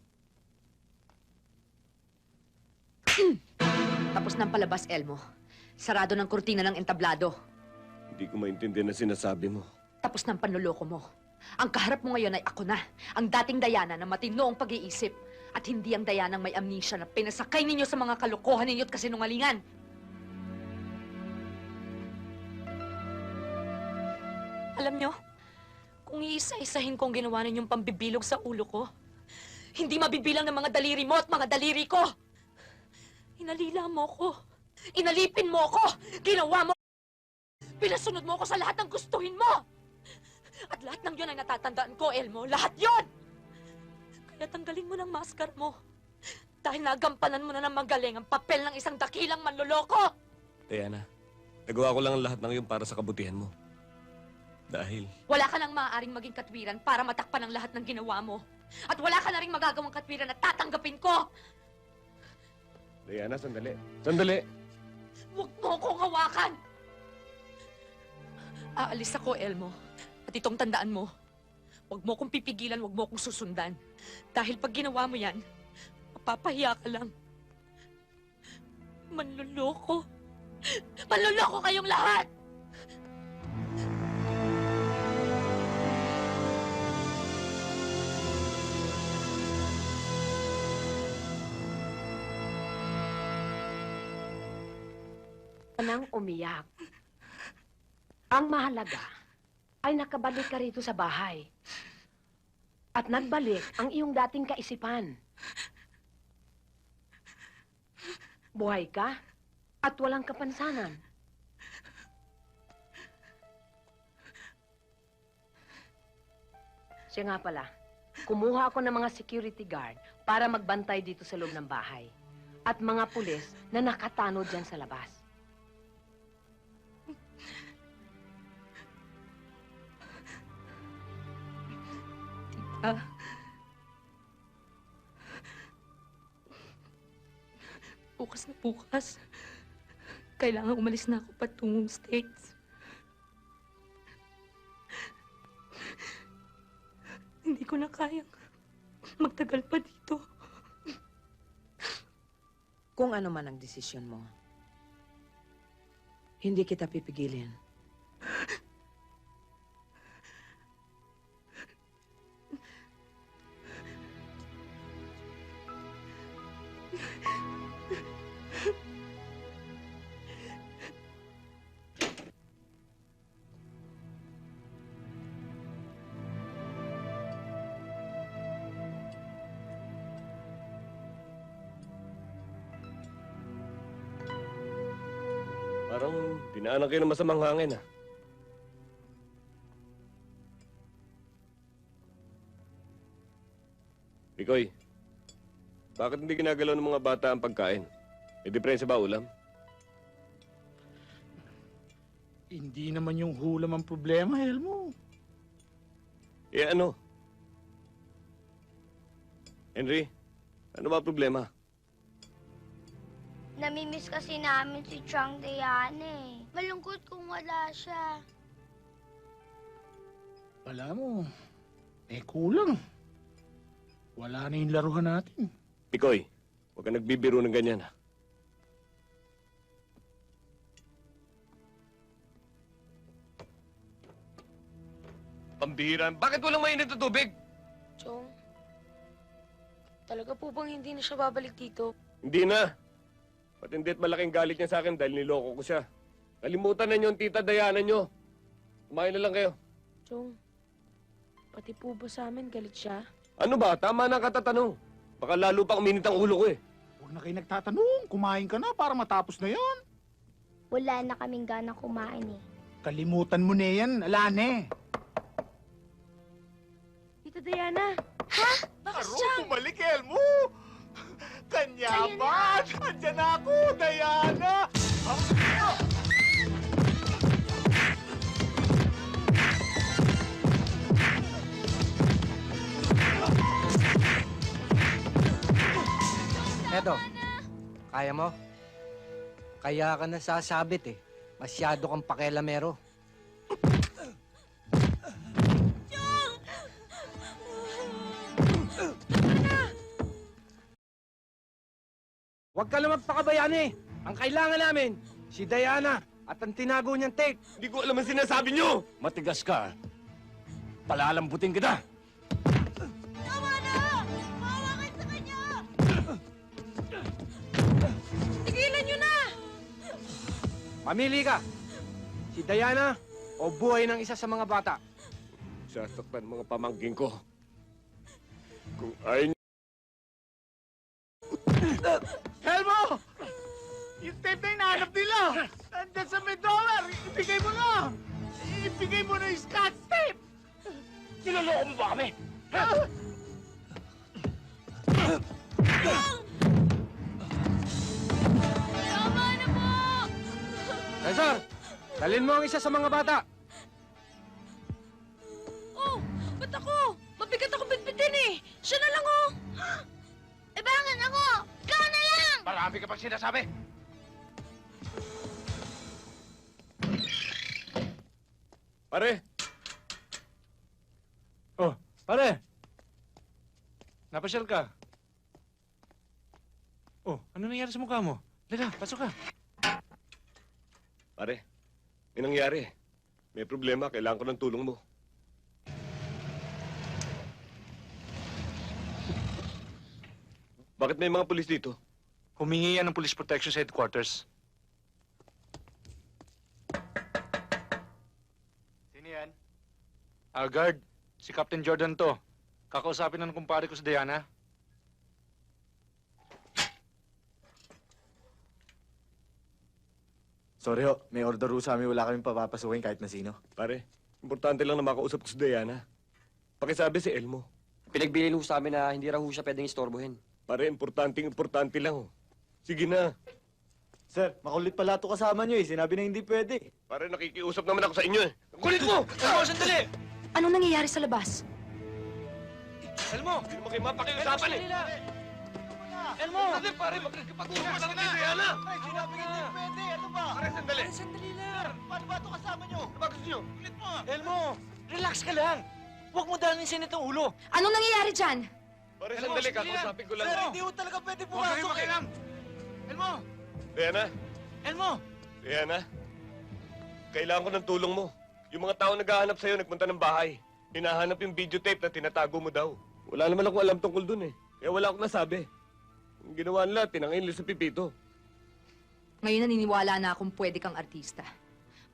Tapos ng palabas, Elmo. Sarado ng kurtina ng entablado. Hindi ko maintindihan na sinasabi mo. Tapos ng panloloko mo. Ang kaharap mo ngayon ay ako na. Ang dating Diana na matino ang pag-iisip. At hindi ang Diana may amnesia na pinasakay ninyo sa mga kalokohan ninyo at kasinungalingan. Alam nyo, kung iisa-isahin kong ginawa ninyong pambibilog sa ulo ko, hindi mabibilang ng mga daliri mo at mga daliri ko. Inalila mo ko. Inalipin mo ko. Ginawa mo. Pinasunod mo ko sa lahat ng gustuhin mo. At lahat ng yun ay natatandaan ko, Elmo. Lahat yun! Kaya tanggalin mo ng maskara mo. Dahil nagampanan mo na ng magaling ang papel ng isang dakilang manloloko. Diana, nagawa ko lang ang lahat ng yun para sa kabutihan mo. Dahil... Wala ka nang maaaring maging katwiran para matakpan ang lahat ng ginawa mo. At wala ka na rin magagawang katwiran na tatanggapin ko. Diana, sandali. Sandali! Huwag mo akong hawakan! Aalis ako, Elmo. At itong tandaan mo, huwag mo akong pipigilan, huwag mo akong susundan. Dahil pag ginawa mo yan, mapapahiya ka lang. Manloloko. Manloloko kayong lahat! Nang umiyak. Ang mahalaga, ay nakabalik ka rito sa bahay. At nagbalik ang iyong dating kaisipan. Buhay ka at walang kapansanan. Siya nga pala, kumuha ako ng mga security guard para magbantay dito sa loob ng bahay. At mga pulis na nakatanod dyan sa labas. Tita. Bukas na bukas. Kailangan umalis na ako patungong States. Hindi ko na kayang magtagal pa dito. Kung ano man ang desisyon mo, hindi kita pipigilin. Parang dinaanan kayo ng masamang hangin, ah. Pikoy, bakit hindi ginagalaw ng mga bata ang pagkain? May diferensya ba ulam? Hindi naman yung hulam ang problema, Elmo. Eh ano? Henry, ano ba ang problema? Namimiss kasi namin si Chang Diana eh. Malungkot kung wala siya. Wala mo. Kulang. Wala na yung laruhan natin. Pikoy, huwag ka nagbibiro ng ganyan, ha? Pambihira. Bakit walang mainit na tubig? Chong, talaga po bang hindi na siya babalik dito? Hindi na. Patindi't malaking galit niya sa akin dahil niloko ko siya. Kalimutan na niyo ang tita Diana niyo. Kumain na lang kayo. Chong, pati po ba sa amin galit siya? Ano ba? Tama na ang katatanong. Baka lalo pa uminit ang ulo ko eh. Huwag na kayo nagtatanong. Kumain ka na para matapos na yon. Wala na kaming gana kumain eh. Kalimutan mo na yan. Ala na eh. Tita Diana! Ha? Bakit Aro, siya? bumalik, Elmo! Kanyaman! Andiyan na ako, Diana! Edo, kaya mo? Kaya ka nasasabit eh. Masyado kang pakialamero. Huwag ka na magpakabayani. Ang kailangan namin, si Diana at ang tinago niyang tape. Hindi ko alam ang sinasabi niyo. Matigas ka. Palalambutin kita. Tama na! Maawa kayo sa kanya! Tigilan niyo na! Mamili ka. Si Diana o buhay ng isa sa mga bata. Sasaktan mga pamangking ko. Kung ayaw niyo... Elmo! Yung tape na hinahanap nila! Nandiyan sa $1. Ibigay mo na! Ibigay mo na yung Scotch tape! Niloloko mo ba kami? Tama na po! Cesar, dalhin mo ang isa sa mga bata. Oh, ba't ako? Mabigat ako bitbitin eh. Siya na lang oh. Eh bakit ako? Ikaw na lang! Marami ka pang sinasabi. Pare, Oh, pare! Napasyal ka. Oh, ano nangyari sa mukha mo? Lika, pasok ka. pare. May nangyari. May problema. Kailangan ko ng tulong mo. Bakit may mga pulis dito? Humingi yan ng police protection sa headquarters. Sino yan? Guard, si Captain Jordan to. Kakausapin na ng kumpare ko si Diana. Sorry ho, may order ho sa amin. Wala kaming papapasukin kahit na sino. Pare, importante lang na makausap ko si Diana. Pakisabi si Elmo. Pinagbilin ho sa amin na hindi raw ho siya pwedeng istorbohin. Pare, importante lang. Sige na. Sir, makulit pala ito kasama nyo eh. Sinabi na hindi pwede. Pare, nakikiusap naman ako sa inyo eh. Kulit mo! Elmo, sandali! Anong nangyayari sa labas? Elmo! Hindi mo kayo mapakiusapan eh. Elmo! Sandali, pare, makikipag-usap lang kay Diana. Ay, sinabi hindi pwede. Ano ba? Pare, sandali. Sandali lang! Paano ba ito kasama nyo? Ano ba gusto nyo? Kulit mo! Elmo, relax ka lang. Huwag mo dalisin itong ulo. Anong nangyayari dyan? Pare, sandali, kakausapin ko lang. Sir, hindi ho talaga pwede Huwag kayong pumasok eh. makialam. Elmo! Diana, Elmo! Diana, kailangan ko ng tulong mo. Yung mga tao naghahanap sa'yo, nagpunta ng bahay. Hinahanap yung videotape na tinatago mo daw. Wala naman akong alam tungkol dun eh. Kaya wala akong nasabi. Yung ginawa nila, tinangin nila sa Pipito. Ngayon naniniwala na akong pwede kang artista.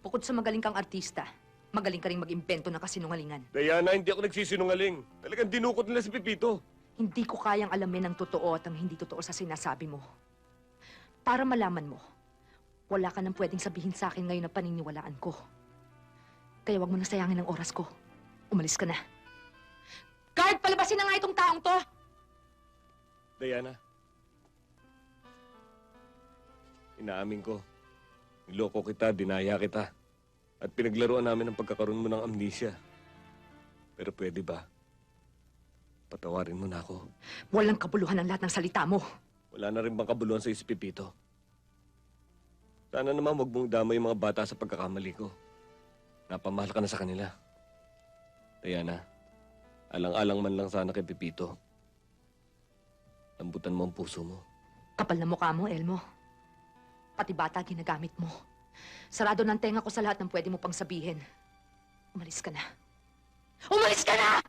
Bukod sa magaling kang artista, magaling ka rin mag-imbento ng kasinungalingan. Diana, hindi ako nagsisinungaling. Talagang dinukot nila si Pipito. Hindi ko kayang alamin ang totoo at ang hindi totoo sa sinasabi mo. Para malaman mo, wala ka nang pwedeng sabihin sa akin ngayon na paniniwalaan ko. Kaya wag mo na sayangin ang oras ko. Umalis ka na. Guard, palabasin na nga itong taong to! Diana, inaamin ko. Niloko kita, dinaya kita. At pinaglaruan namin ang pagkakaroon mo ng amnesia. Pero pwede ba? Patawarin mo na ako. Walang kabuluhan ang lahat ng salita mo. Wala na rin bang kabuluhan sa isip, Pipito? Sana naman huwag mong damay yung mga bata sa pagkakamali ko. Napamahal ka na sa kanila. Diana, alang-alang man lang sana kay Pipito. Lambutan mo ang puso mo. Kapal na mukha mo, Elmo. Pati bata ginagamit mo. Sarado ng tenga ko sa lahat ng pwede mo pang sabihin. Umalis ka na. Umalis ka na!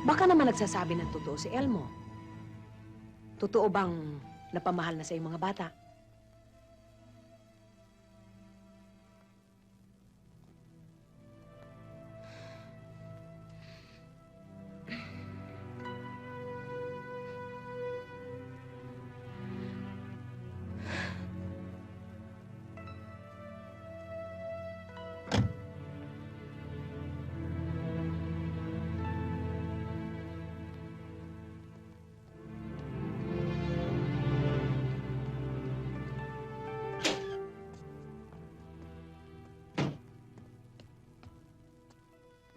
Baka naman nagsasabi ng totoo si Elmo. Totoo bang napamahal na sa iyong mga bata?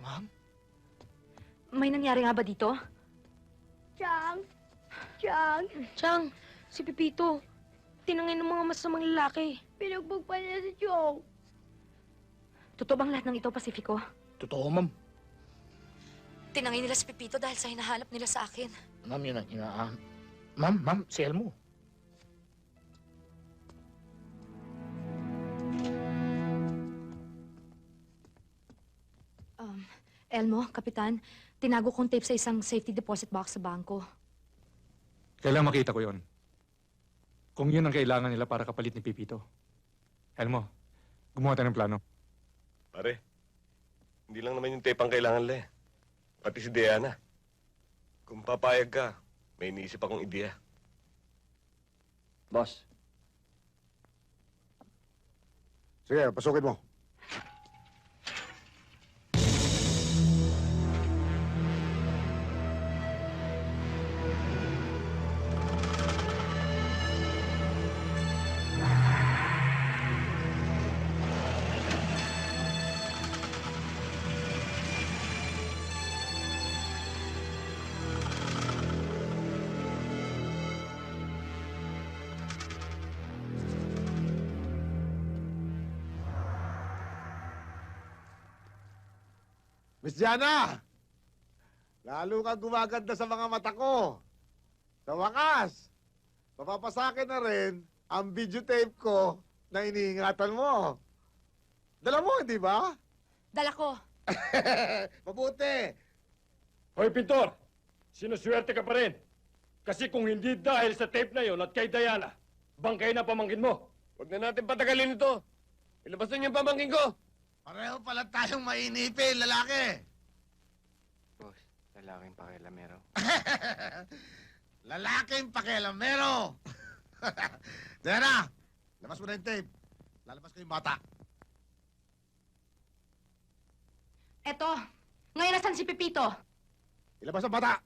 Ma'am? May nangyari nga ba dito? Chang! Chang! Chang, si Pipito. Tinangay ng mga masamang lalaki. Pinugbog pa niya si Chong. Totoo bang lahat ng ito, Pacifico? Totoo, ma'am. Tinangay nila si Pipito dahil sa hinahanap nila sa akin. Ma'am, yun ang Ma'am, si Elmo. Elmo, Kapitan, tinago kong tape sa isang safety deposit box sa bangko. Kailangan makita ko yon. Kung yun ang kailangan nila para kapalit ni Pipito. Elmo, gumawa tayo ng plano. Pare, hindi lang naman yung tape ang kailangan nila eh. Pati si Diana. Kung papayag ka, may iniisip akong ideya. Boss, Sige, pasukin mo. Miss Diana! Lalo kang gumaganda sa mga mata ko. Sa wakas, mapapasakin na rin ang videotape ko na iniingatan mo. Dala mo, di ba? Dala ko. Mabuti. Hoy, Pintor! sinuswerte ka pa rin. Kasi kung hindi dahil sa tape na yon at kay Diana, bangkay na pamangkin mo. Huwag na natin patagalin ito. Ilabas na yung pamangkin ko. Pareho pala tayong mainipin, lalaki. Boss, lalaking pakialamero. Lalaking pakialamero. Diana, labas mo na yung tape. Lalabas ko yung bata. Eto, ngayon nasan si Pepito? Ilabas ang bata.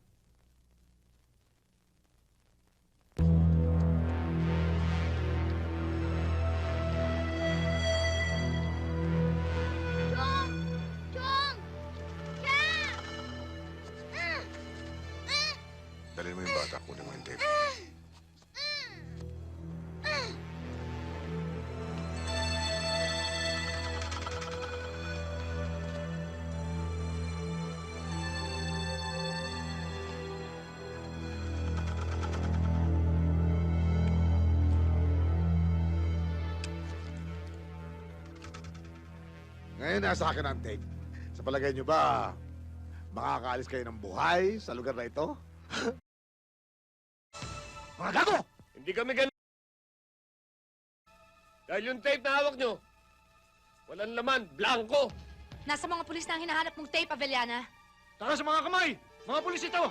Chong! Chong! Chong! Dalhin mo yung bata, kunin mo yung tape. Ngayon nasa akin ang tape. Sa palagay nyo ba, makakaalis kayo ng buhay sa lugar na ito? Mga gago! Hindi kami ganun. Dahil yung tape na hawak nyo, walang laman, blanco. Nasa mga pulis na ang hinahanap mong tape, Avellana. Tara sa mga kamay! Mga pulis ito!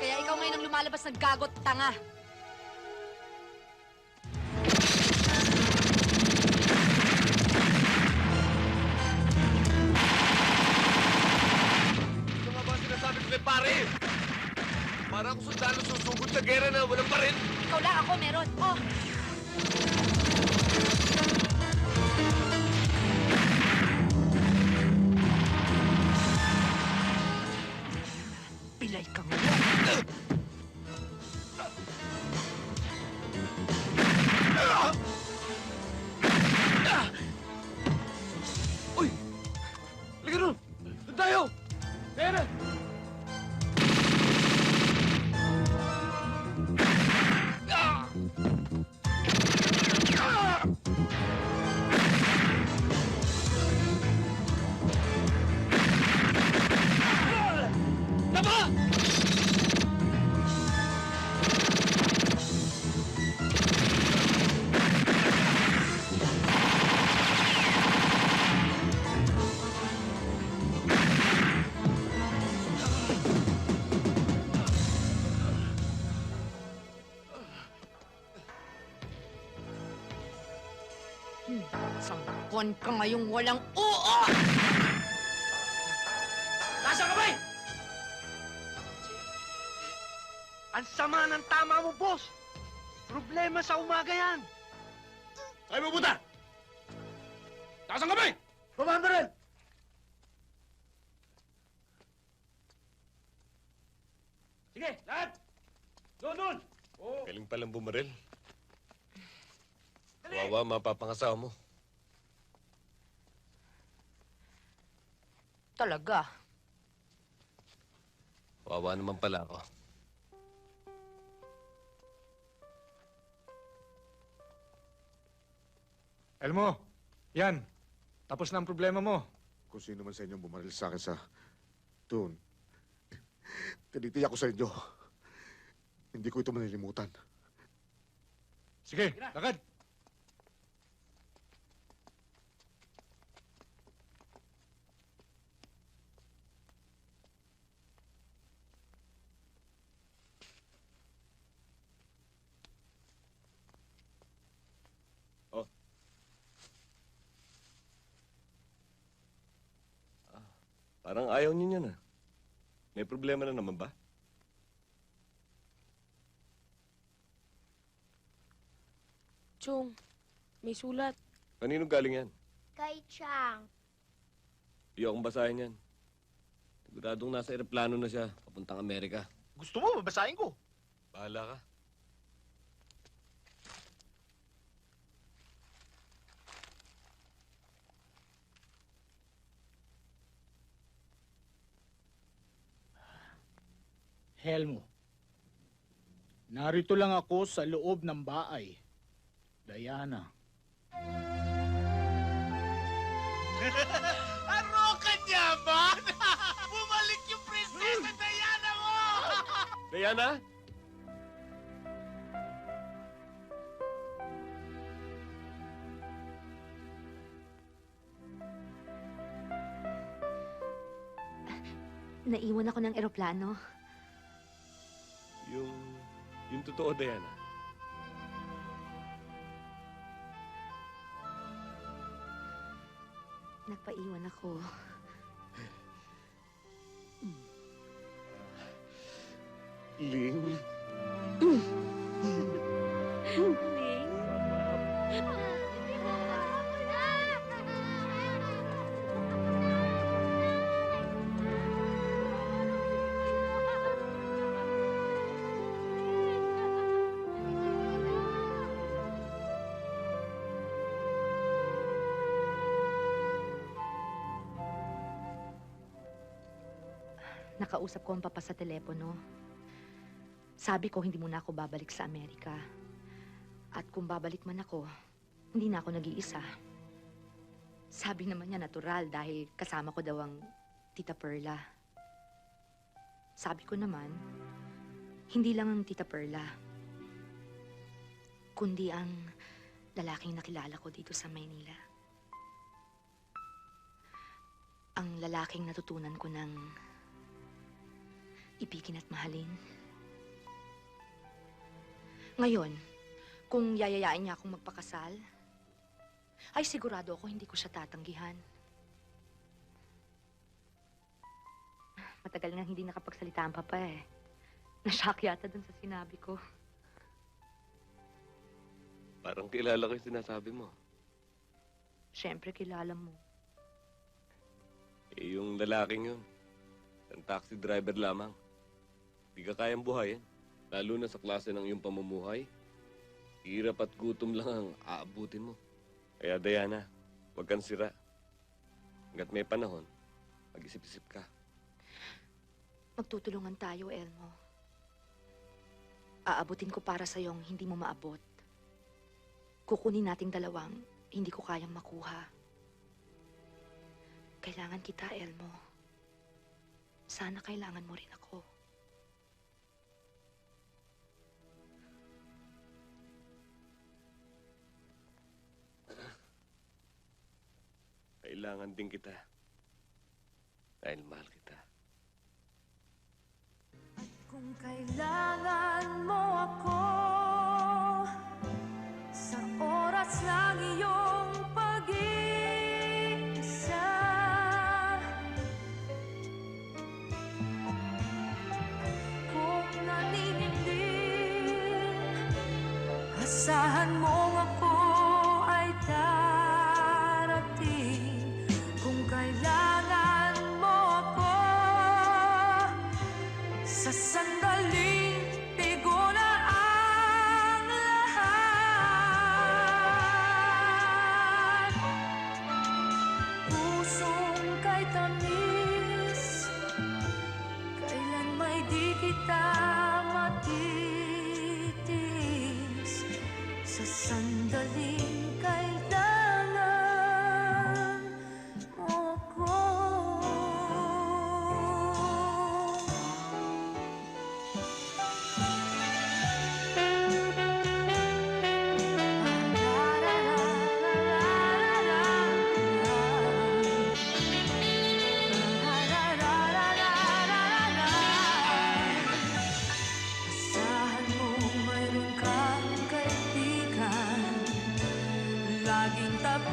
Kaya ikaw ngayon ang lumalabas ng gagot, tanga. Ito nga ba ang sinasabi ko kay pare? Para akong sundalo susugod sa gera na walang parin. Ikaw lang, ako meron. Oh! Pilay ka ngayon. Uy! Liga doon! Doon tayo! Diana! Tama! Sangkon ka ngayong walang oo! Nasa kamay! Ang sama ng tama mo, boss! Problema sa umaga yan! Ay, mabuta! Taas ang kamay! Bumanda rin! Sige, lahat! Doon, doon! Galing palang bumaril. Wawa, mapapangasawa mo. Talaga. Wawa naman pala ako. Elmo, yan. Tapos na ang problema mo. Kung sino man sa inyo bumaril sa akin sa doon, tinitiyak ko sa inyo, hindi ko ito manilimutan. Sige, lakad. Parang ayaw niyo yan, ah. May problema na naman ba? Chong, may sulat. Kanino galing yan? Kay Chang. Ayokong basahin yan. Siguradong nasa eroplano na siya, papuntang Amerika. Gusto mo, babasahin ko. Bahala ka. Helmo, narito lang ako sa loob ng bahay. Diana. Aro! Bumalik yung Prinsesa Diana mo! Diana? Naiwan ako ng eroplano. Yung totoo, Diana. Nagpaiwan ako. Ling? Nakausap ko ang papa sa telepono. Sabi ko hindi muna ako babalik sa Amerika. At kung babalik man ako, hindi na ako nag-iisa. Sabi naman niya natural dahil kasama ko daw ang Tita Perla. Sabi ko naman, hindi lang ang Tita Perla, kundi ang lalaking nakilala ko dito sa Maynila. Ang lalaking natutunan ko ng ibigin at mahalin. Ngayon, kung yayayain niya akong magpakasal, ay sigurado ako hindi ko siya tatanggihan. Matagal nang hindi nakapagsalita ang papa eh. Nashock yata dun sa sinabi ko. Parang kilala ko yung sinasabi mo. Siyempre, kilala mo. Eh, yung lalaking yun. Ang taxi driver lamang. Di ka kayang buhayin. Lalo na sa klase ng iyong pamumuhay. Hirap at gutom lang ang aabutin mo. Kaya Diana, huwag kang sira. Hanggat may panahon, mag-isip-isip ka. Magtutulungan tayo, Elmo. Aabutin ko para sa'yong hindi mo maabot. Kukunin nating dalawang hindi ko kayang makuha. Kailangan kita, Elmo. Sana kailangan mo rin ako. Kailangan din kita. Dahil mahal kita. Kung kailangan mo ako sa oras ng iyong pag-iisa, kung nanininding, asahan mong ako ay darating. Kung kailangan mo ako sa sandaling bigo na ang lahat, pusong kay tamis, kailan may di kita matitis, sa sandaling kailangan mo ako. Asahan mo mayroon kang kaibigan, laging tabi